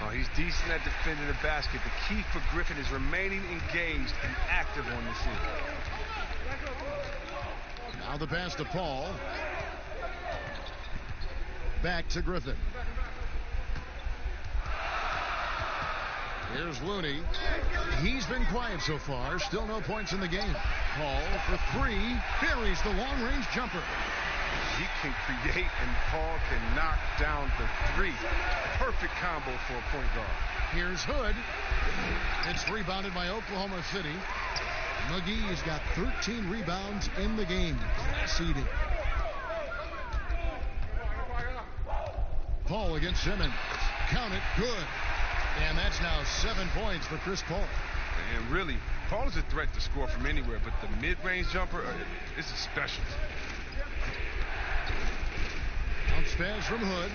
Oh, he's decent at defending the basket. The key for Griffin is remaining engaged and active on this end. Now the pass to Paul. Back to Griffin. Here's Looney. He's been quiet so far. Still no points in the game. Paul for three. Buries the long-range jumper. He can create, and Paul can knock down the three. Perfect combo for a point guard. Here's Hood. It's rebounded by Oklahoma City. McGee's got 13 rebounds in the game. Class eating. Paul against Simmons. Count it. Good. And that's now 7 points for Chris Paul. And really, Paul is a threat to score from anywhere, but the mid-range jumper is a specialty. Bounce pass from Hood.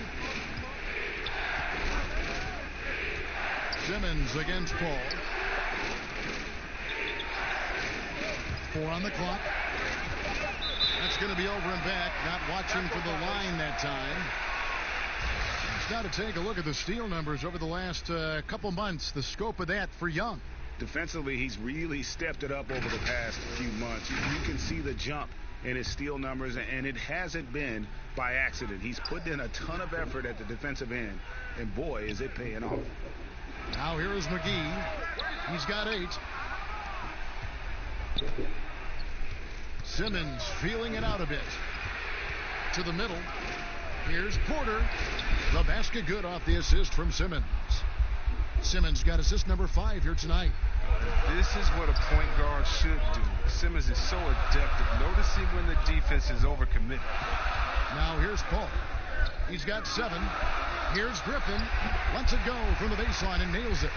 Simmons against Paul. 4 on the clock. That's going to be over and back. Not watching for the line that time. It's now to take a look at the steal numbers over the last couple months. The scope of that for Young. Defensively, he's really stepped it up over the past few months. You can see the jump in his steal numbers, and it hasn't been by accident. He's put in a ton of effort at the defensive end, and boy, is it paying off. Now here is McGee. He's got 8. Simmons feeling it out a bit. To the middle. Here's Porter. The basket good off the assist from Simmons. Simmons got assist number 5 here tonight. This is what a point guard should do. Simmons is so adept at noticing when the defense is overcommitted. Now here's Paul. He's got 7. Here's Griffin. Lets it go from the baseline and nails it.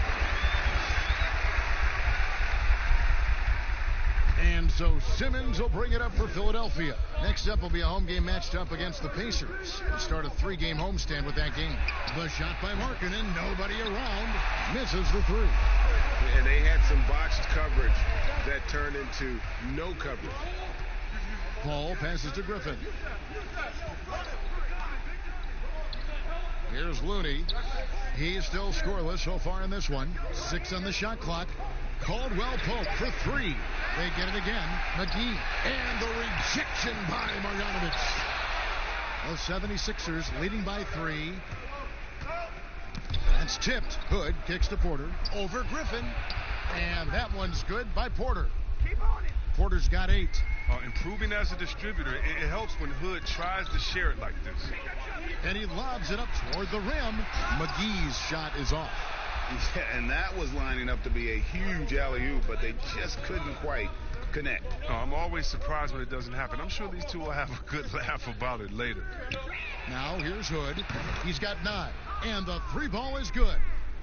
And so Simmons will bring it up for Philadelphia. Next up will be a home game matched up against the Pacers. We'll start a 3-game homestand with that game. The shot by Markkanen. Nobody around. Misses the 3. And they had some botched coverage that turned into no coverage. Paul passes to Griffin. Here's Looney. He's still scoreless so far in this one. 6 on the shot clock. Caldwell Pope for 3. They get it again. McGee. And the rejection by Marjanovic. The 76ers leading by 3. That's tipped. Hood kicks to Porter. Over Griffin. And that one's good by Porter. Porter's got 8. Improving as a distributor, it helps when Hood tries to share it like this. And he lobs it up toward the rim. McGee's shot is off. Yeah, and that was lining up to be a huge alley-oop, but they just couldn't quite connect. I'm always surprised when it doesn't happen. I'm sure these two will have a good laugh about it later. Now here's Hood. He's got 9. And the 3 ball is good.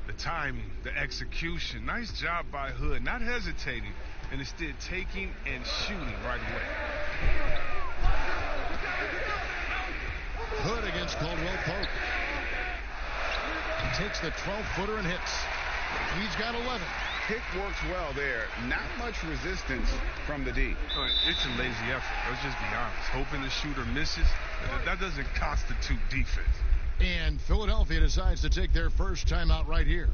The timing, the execution. Nice job by Hood. Not hesitating, and instead taking and shooting right away. Hood against Caldwell Pope. Takes the 12-footer and hits. He's got 11. Pick works well there. Not much resistance from the D. It's a lazy effort. Let's just be honest. Hoping the shooter misses, that doesn't constitute defense. And Philadelphia decides to take their first timeout right here.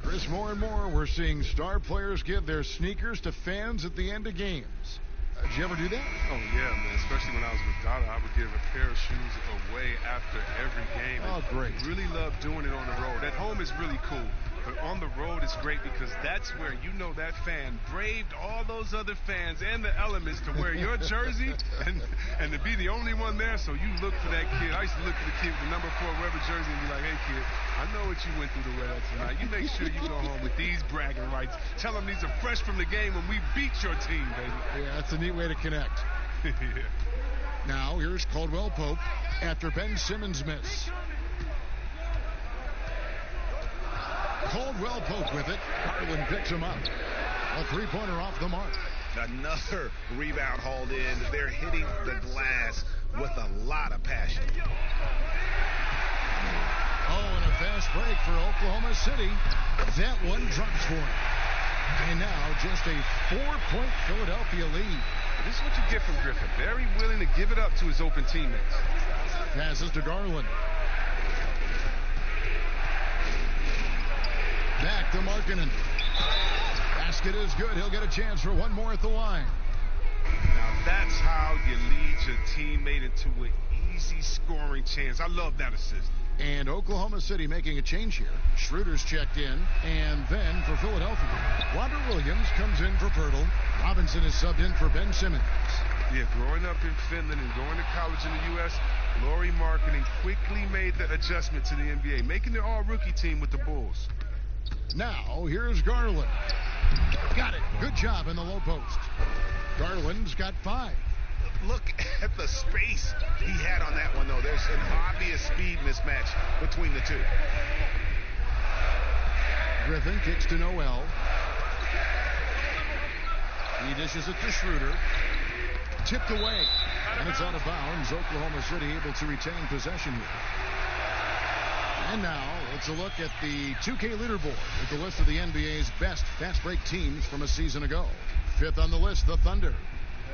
Chris, more and more we're seeing star players give their sneakers to fans at the end of games. Did you ever do that? Oh, yeah, man. Especially when I was with Dada, I would give a pair of shoes away after every game. Oh, great. Really love doing it on the road. At home is really cool. But on the road, it's great because that's where you know that fan braved all those other fans and the elements to wear your jersey and to be the only one there. So you look for that kid. I used to look for the kid with the number 4 Weber jersey and be like, hey, kid, I know what you went through to wear that tonight. You make sure you go home with these bragging rights. Tell them these are fresh from the game when we beat your team, baby. Yeah, that's a neat way to connect. Yeah. Now, here's Caldwell Pope after Ben Simmons' miss. Caldwell Pope with it. Harlan picks him up. A 3-pointer off the mark. Another rebound hauled in. They're hitting the glass with a lot of passion. Oh, and a fast break for Oklahoma City. That one drops for him. And now just a 4-point Philadelphia lead. This is what you get from Griffin. Very willing to give it up to his open teammates. Passes to Garland. Back to Markkanen. Basket is good. He'll get a chance for one more at the line. Now that's how you lead your teammate into an easy scoring chance. I love that assist. And Oklahoma City making a change here. Schroeder's checked in. And then for Philadelphia, Robert Williams comes in for Pirtle. Robinson is subbed in for Ben Simmons. Yeah, growing up in Finland and going to college in the U.S., Lauri Markkanen quickly made the adjustment to the NBA, making the all-rookie team with the Bulls. Now, here's Garland. Got it. Good job in the low post. Garland's got 5. Look at the space he had on that one, though. There's an obvious speed mismatch between the two. Griffin kicks to Noel. He dishes it to Schroeder. Tipped away. And it's out of bounds. Oklahoma City able to retain possession here. And now, let's look at the 2K leaderboard with the list of the NBA's best fast break teams from a season ago. 5th on the list, the Thunder.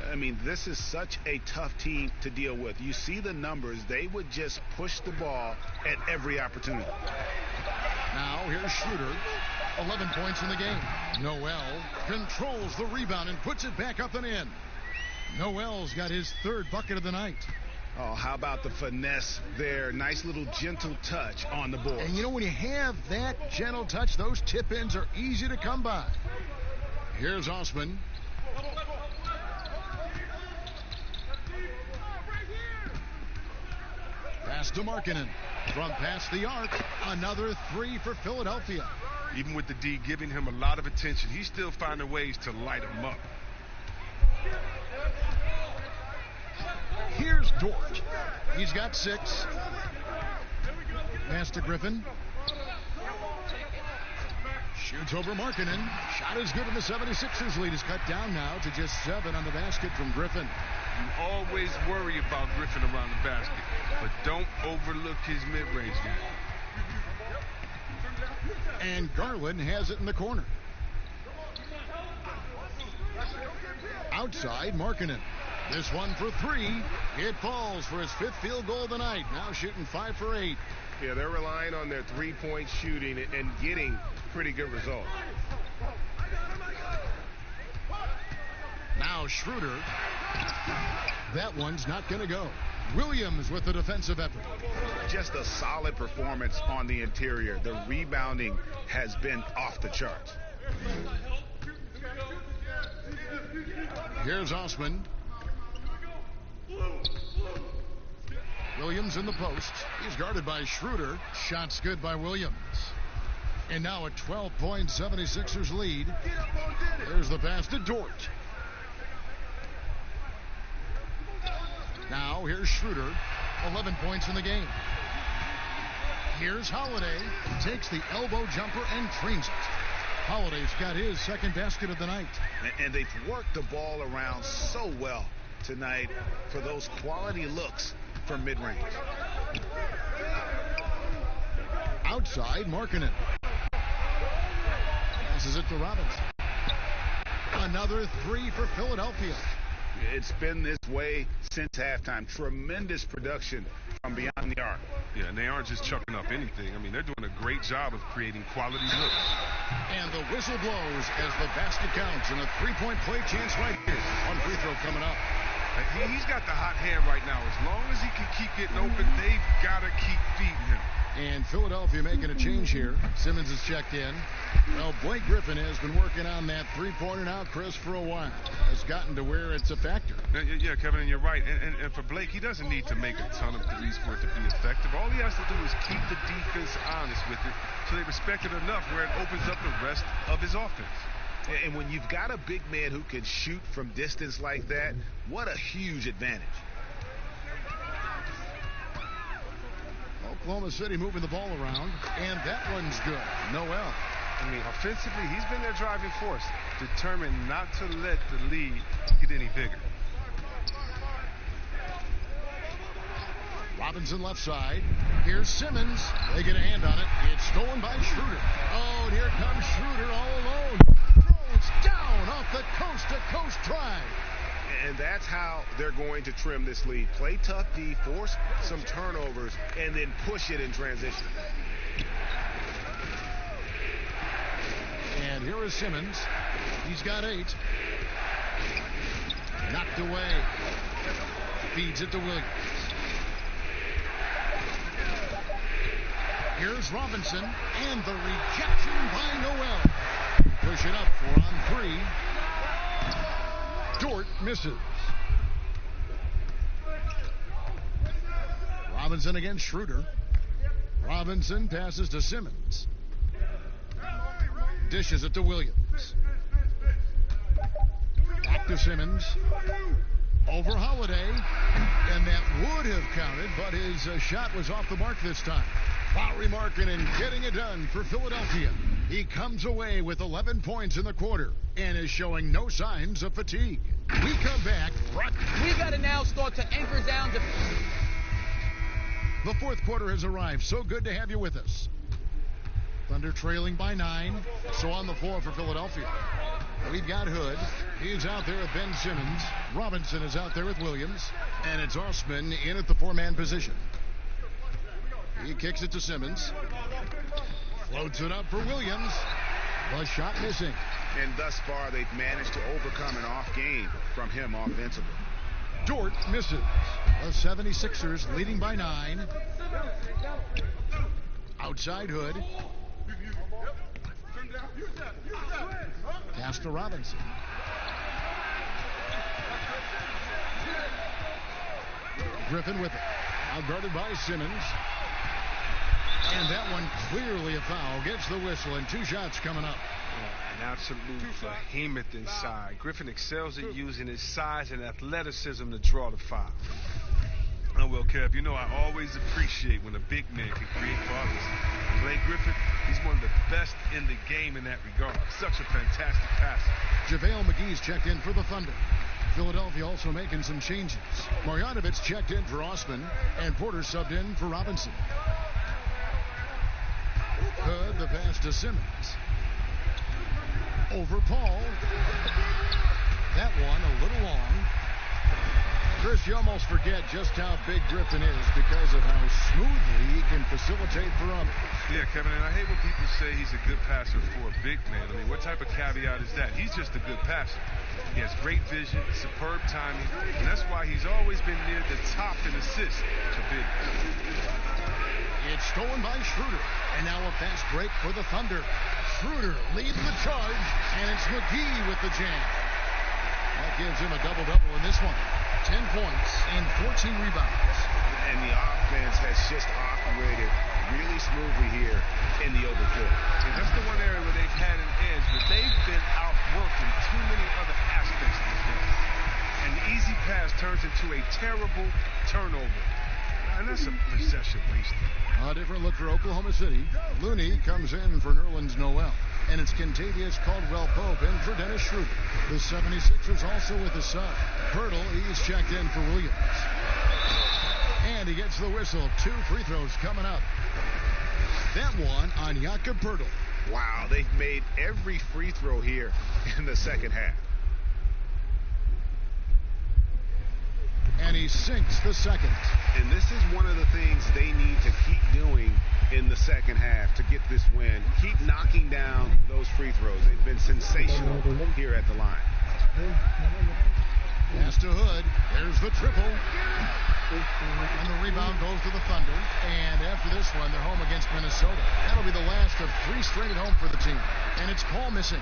I mean, this is such a tough team to deal with. You see the numbers. They would just push the ball at every opportunity. Now, here's Schroeder. 11 points in the game. Noel controls the rebound and puts it back up and in. Noel's got his 3rd bucket of the night. Oh, how about the finesse there? Nice little gentle touch on the board. And you know, when you have that gentle touch, those tip-ins are easy to come by. Here's Osman. Pass to Markkanen. From past the arc, another 3 for Philadelphia. Even with the D giving him a lot of attention, he's still finding ways to light him up. Here's Dort. He's got 6. Pass to Griffin. Shoots over Markkanen. Shot is good, and the 76ers lead is cut down now to just 7 on the basket from Griffin. You always worry about Griffin around the basket, but don't overlook his mid-range game. And Garland has it in the corner. Outside, Markkanen. This one for 3. It falls for his 5th field goal of the night. Now shooting 5 for 8. Yeah, they're relying on their 3-point shooting and getting pretty good results. Now Schroeder. That one's not going to go. Williams with the defensive effort. Just a solid performance on the interior. The rebounding has been off the charts. Here's Osman. Williams in the post. He's guarded by Schroeder. Shots good by Williams. And now a 12-point 76ers lead. There's the pass to Dort. Now here's Schroeder. 11 points in the game. Here's Holiday. Takes the elbow jumper and trains it. Holiday's got his 2nd basket of the night. And they've worked the ball around so well tonight for those quality looks from mid-range. Outside, Markkanen. Passes it to Robinson. Another 3 for Philadelphia. It's been this way since halftime. Tremendous production from beyond the arc. Yeah, and they aren't just chucking up anything. I mean, they're doing a great job of creating quality looks. And the whistle blows as the basket counts, and a 3-point play chance right here. One free throw coming up. He's got the hot hand right now. As long as he can keep getting open, they've got to keep feeding him. And Philadelphia making a change here. Simmons is checked in. Well, Blake Griffin has been working on that 3-pointer now, Chris, for a while. Has gotten to where it's a factor. Yeah, Kevin, and you're right. And for Blake, he doesn't need to make a ton of threes for it to be effective. All he has to do is keep the defense honest with it so they respect it enough where it opens up the rest of his offense. And when you've got a big man who can shoot from distance like that, what a huge advantage. Oklahoma City moving the ball around, and that one's good. Noel. I mean, offensively, he's been their driving force, determined not to let the lead get any bigger. Robinson left side. Here's Simmons. They get a hand on it. It's stolen by Schroeder. Oh, and here comes Schroeder all alone. That's how they're going to trim this lead. Play tough D, force some turnovers, and then push it in transition. And here is Simmons. He's got 8. Knocked away. Feeds it to Williams. Here's Robinson, and the rejection by Noel. Push it up 4-on-3. Dort misses. Robinson against Schroeder. Robinson passes to Simmons. Dishes it to Williams. Back to Simmons. Over Holiday. And that would have counted, but his shot was off the mark this time. Lauri Markkanen getting it done for Philadelphia. He comes away with 11 points in the quarter and is showing no signs of fatigue. We come back. We got to now start to anchor down. The fourth quarter has arrived. So good to have you with us. Thunder trailing by 9. So on the floor for Philadelphia. We've got Hood. He's out there with Ben Simmons. Robinson is out there with Williams. And it's Osman in at the 4-man position. He kicks it to Simmons. Floats it up for Williams. The shot missing. And thus far, they've managed to overcome an off game from him offensively. Dort misses. The 76ers leading by 9. Outside Hood. Pass to Robinson. Griffin with it. Outguarded by Simmons. And that one clearly a foul. Gets the whistle, and 2 shots coming up. An absolute behemoth inside. Griffin excels at using his size and athleticism to draw the foul. Oh, well, Kev, you know I always appreciate when a big man can create for others. Blake Griffin, he's one of the best in the game in that regard. Such a fantastic passer. JaVale McGee's checked in for the Thunder. Philadelphia also making some changes. Marjanovic checked in for Osman, and Porter subbed in for Robinson. Hood, the pass to Simmons. Over Paul. That one a little long. Chris, you almost forget just how big Griffin is because of how smoothly he can facilitate for others. Yeah, Kevin, and I hate when people say he's a good passer for a big man. I mean, what type of caveat is that? He's just a good passer. He has great vision, superb timing, and that's why he's always been near the top in assists to big. It's stolen by Schroeder, and now a fast break for the Thunder. Schroeder leads the charge, and it's McGee with the jam. That gives him a double-double in this one. 10 points and 14 rebounds. And the offense has just operated really smoothly here in the open floor. And that's the one area where they've had an edge, but they've been outworking too many other aspects of the game. An easy pass turns into a terrible turnover. And that's a possession wasted. A different look for Oklahoma City. Looney comes in for Nerlens Noel. And it's Kentavious Caldwell-Pope in for Dennis Schroeder. The 76ers also with a sub. Pirtle, he's checked in for Williams. And he gets the whistle. 2 free throws coming up. That one on Jakob Pirtle. Wow, they've made every free throw here in the second half. And he sinks the second. And this is one of the things they need to keep doing in the second half to get this win. Keep knocking down those free throws. They've been sensational here at the line. Pass to Hood. There's the triple. And the rebound goes to the Thunder. And after this one, they're home against Minnesota. That'll be the last of 3 straight at home for the team. And it's Paul missing.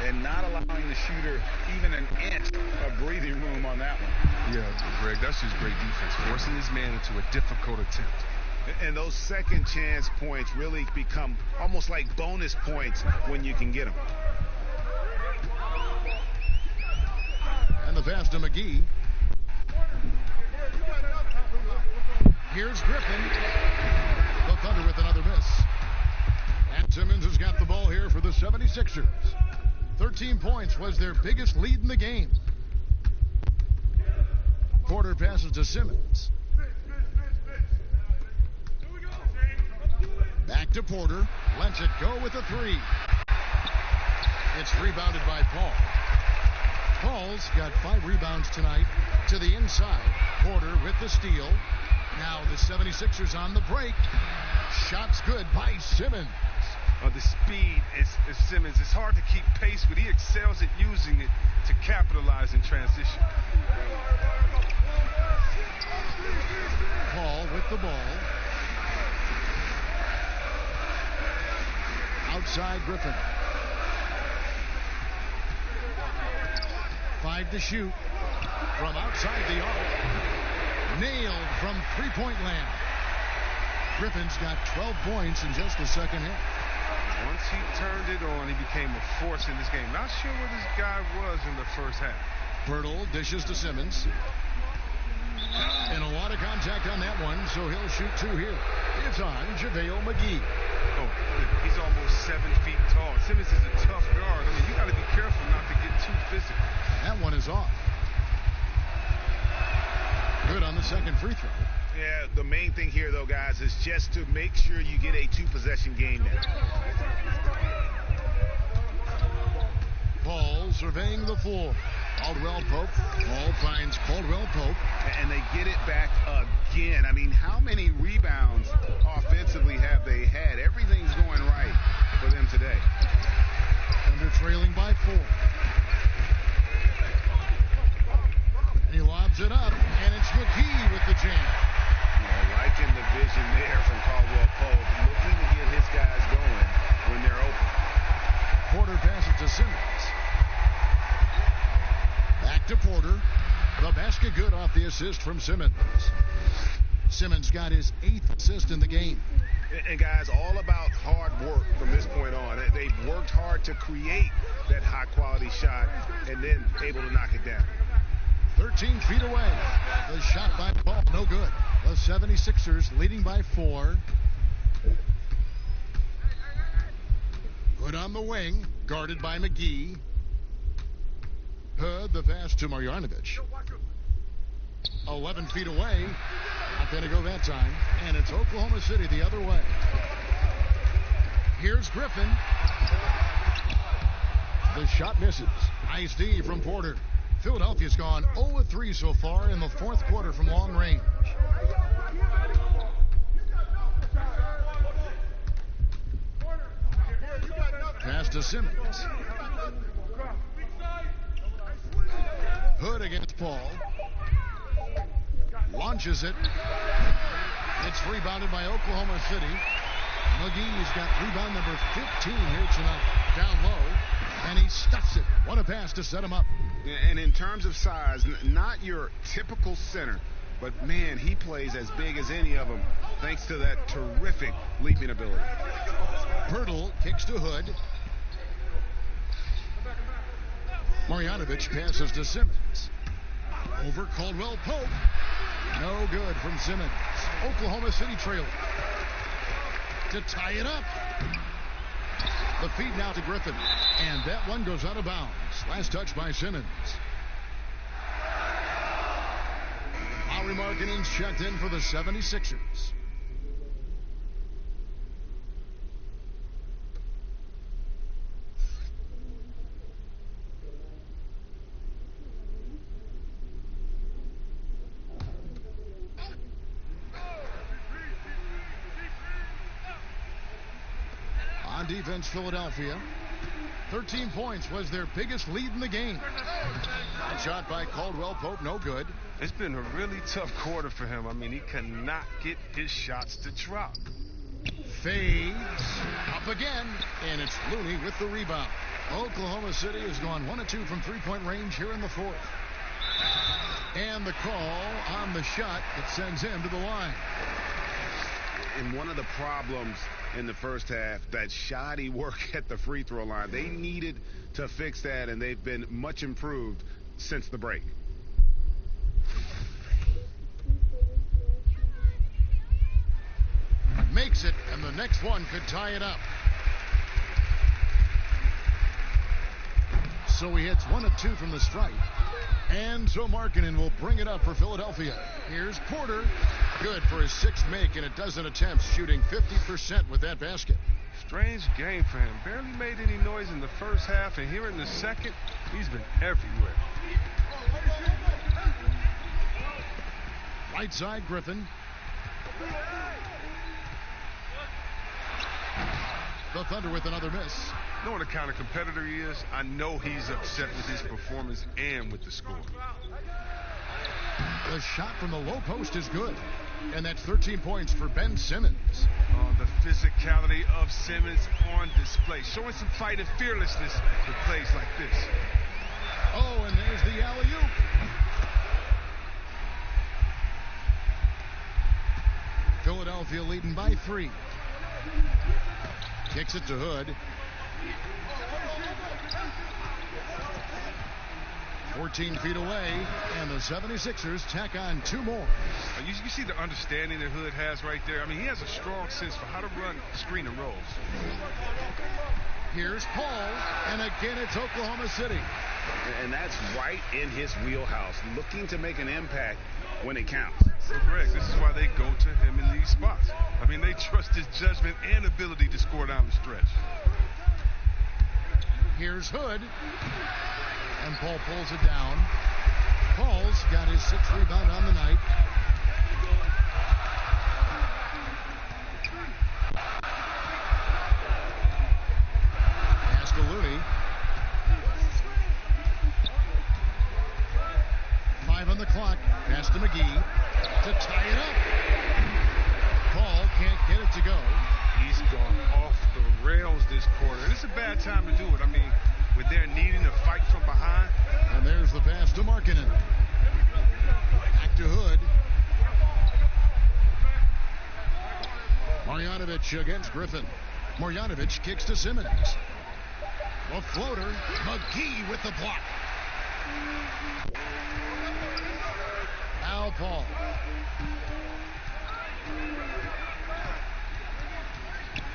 And not allowing the shooter even an inch of breathing room on that one. Yeah, Greg, that's just great defense. Forcing his man into a difficult attempt. And those second chance points really become almost like bonus points when you can get them. And the pass to McGee. Here's Griffin. The Thunder with another miss. And Simmons has got the ball here for the 76ers. 13 points was their biggest lead in the game. Porter passes to Simmons. Back to Porter. Lets it go with a 3. It's rebounded by Paul. Paul's got 5 rebounds tonight. To the inside. Porter with the steal. Now the 76ers on the break. Shot's good by Simmons. The speed is Simmons. It's hard to keep pace, but he excels at using it to capitalize in transition. Paul with the ball. Outside Griffin. 5 to shoot. From outside the arc. Nailed from three-point land. Griffin's got 12 points in just the second half. Once he turned it on, he became a force in this game. Not sure where this guy was in the first half. Pirtle dishes to Simmons. And a lot of contact on that one, so he'll shoot 2 here. It's on JaVale McGee. Oh, he's almost 7 feet tall. Simmons is a tough guard. I mean, you got to be careful not to get too physical. That one is off. Good on the second free throw. Yeah, the main thing here, though, guys, is just to make sure you get a 2-possession game now. Paul surveying the floor. Caldwell Pope. Paul finds Caldwell Pope. And they get it back again. I mean, how many rebounds offensively have they had? Everything's going right for them today. Thunder trailing by 4. He lobs it up, and it's McGee with the jam. Liking the vision there from Caldwell Pope, looking to get his guys going when they're open. Porter passes to Simmons. Back to Porter. The basket good off the assist from Simmons. Simmons got his 8th assist in the game. And guys, all about hard work from this point on. They've worked hard to create that high-quality shot and then able to knock it down. 13 feet away. The shot by Paul, no good. The 76ers leading by 4. Hood on the wing, guarded by McGee. Hood, the pass to Marjanovic. 11 feet away. Not going to go that time. And it's Oklahoma City the other way. Here's Griffin. The shot misses. Nice D from Porter. Philadelphia's gone 0-3 so far in the 4th quarter from long range. Pass to Simmons. Hood against Paul. Launches it. It's rebounded by Oklahoma City. McGee's got rebound number 15 here tonight. Down low. And he stuffs it. What a pass to set him up. And in terms of size, not your typical center, but man, he plays as big as any of them thanks to that terrific leaping ability. Pirtle kicks to Hood. Marjanovic passes to Simmons. Over Caldwell Pope. No good from Simmons. Oklahoma City trailing. To tie it up. The feed now to Griffin. And that one goes out of bounds. Last touch by Simmons. Lowry Markkanen's checked in for the 76ers. On defense, Philadelphia. 13 points was their biggest lead in the game. That shot by Caldwell Pope, no good. It's been a really tough quarter for him. I mean, he cannot get his shots to drop. Fades up again, and it's Looney with the rebound. Oklahoma City has gone 1 of 2 from three-point range here in the 4th. And the call on the shot that sends him to the line. And one of the problems in the first half, that shoddy work at the free throw line. They needed to fix that, and they've been much improved since the break. Makes it, and the next one could tie it up. So he hits 1 of 2 from the stripe. And so Markkanen will bring it up for Philadelphia. Here's Porter. Good for his 6th make in a dozen attempts, shooting 50% with that basket. Strange game for him. Barely made any noise in the first half, and here in the second, he's been everywhere. Right side, Griffin. The Thunder with another miss. Knowing the kind of competitor he is, I know he's upset with his performance and with the score. The shot from the low post is good. And that's 13 points for Ben Simmons. Oh, the physicality of Simmons on display. Showing some fight and fearlessness with plays like this. Oh, and there's the alley-oop. Philadelphia leading by 3. Kicks it to Hood. 14 feet away, and the 76ers tack on 2 more. You see the understanding that Hood has right there. I mean, he has a strong sense for how to run screen and rolls. Here's Paul, and again it's Oklahoma City. And that's right in his wheelhouse, looking to make an impact when it counts. So, Greg, this is why they go to him in these spots. I mean, they trust his judgment and ability to score down the stretch. Here's Hood. And Paul pulls it down. Paul's got his 6th rebound on the night. Pass to Looney. 5 on the clock. Pass to McGee to tie it up. Paul can't get it to go. He's gone off the rails this quarter. And it's a bad time to do it. I mean, when they're needing to fight from behind. And there's the pass to Markkanen. Back to Hood. Marjanovic against Griffin. Marjanovic kicks to Simmons. A floater. McGee with the block. Al Paul.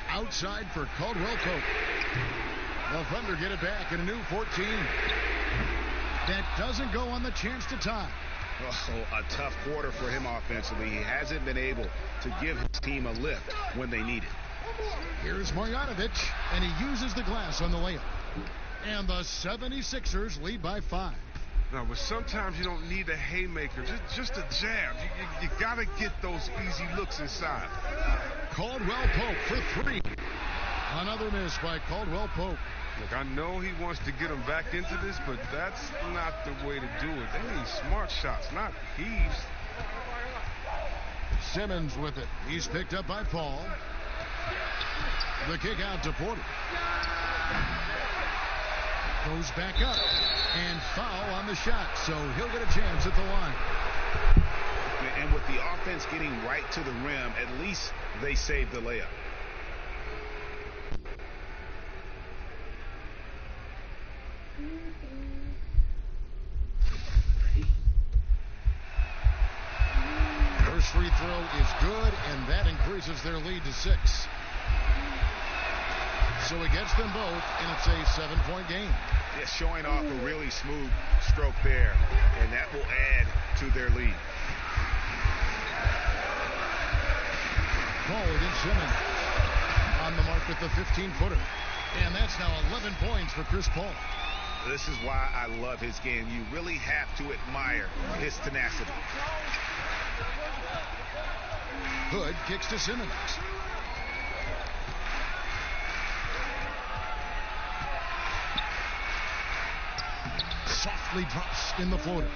Outside for Caldwell Pope. The Thunder get it back in a new 14. That doesn't go on the chance to tie. Oh, a tough quarter for him offensively. He hasn't been able to give his team a lift when they need it. Here's Marjanovic, and he uses the glass on the layup. And the 76ers lead by 5. Now, but sometimes you don't need a haymaker, just a jab. You got to get those easy looks inside. Caldwell Pope for 3. Another miss by Caldwell Pope. Look, I know he wants to get him back into this, but that's not the way to do it. They need smart shots, not heaves. Simmons with it. He's picked up by Paul. The kick out to Porter. Goes back up. And foul on the shot, so he'll get a chance at the line. And with the offense getting right to the rim, at least they saved the layup. First free throw is good, and that increases their lead to 6. So he gets them both, and it's a 7-point game. Yeah, showing off a really smooth stroke there, and that will add to their lead. Paul against Simmons. On the mark with the 15-footer. And that's now 11 points for Chris Paul. This is why I love his game. You really have to admire his tenacity. Hood kicks to Simmons. Softly drops in the floater.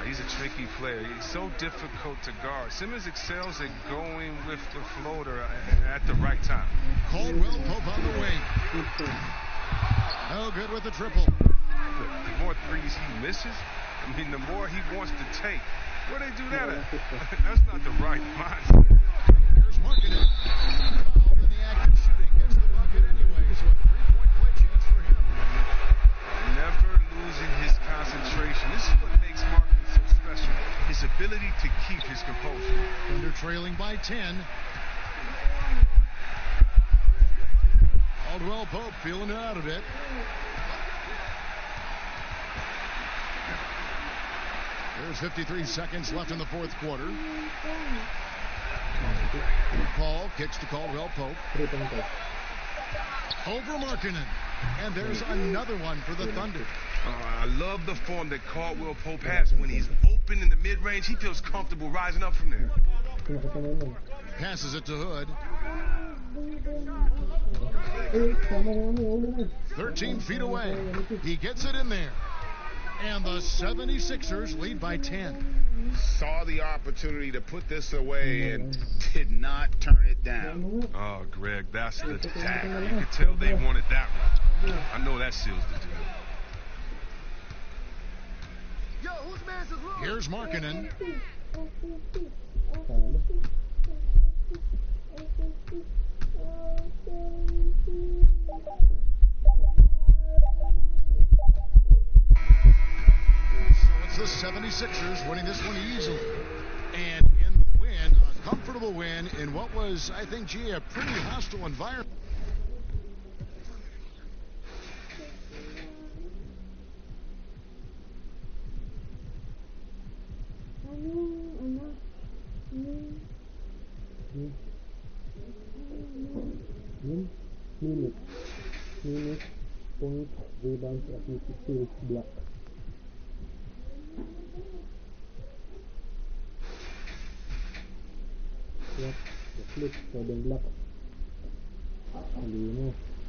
He's a tricky player. He's so difficult to guard. Simmons excels at going with the floater at the right time. Caldwell Pope on the wing. No good with the triple. The more threes he misses, I mean, the more he wants to take. Where they do that at? That's not the right mindset. Here's Markkanen. Fouled in the act of shooting. Gets the bucket anyway, so a 3-point play chance for him. Never losing his concentration. This is what makes Markkanen so special. His ability to keep his composure. Thunder trailing by 10. Caldwell Pope feeling it out a bit. There's 53 seconds left in the fourth quarter. Paul kicks to Caldwell Pope. Over Markkanen. And there's another one for the Thunder. I love the form that Caldwell Pope has. When he's open in the mid-range, he feels comfortable rising up from there. Passes it to Hood. 13 feet away. He gets it in there. And the 76ers lead by 10. Saw the opportunity to put this away and did not turn it down. Oh, Greg, that's the tag. You could tell they wanted that one. I know that seals the deal. Here's Markkanen. So it's the 76ers winning this one easily. And in the win, a comfortable win in what was, I think, gee, a pretty hostile environment. Minute, point, rebound, assist, steals, block. Yep, the flip, so then block. Alino.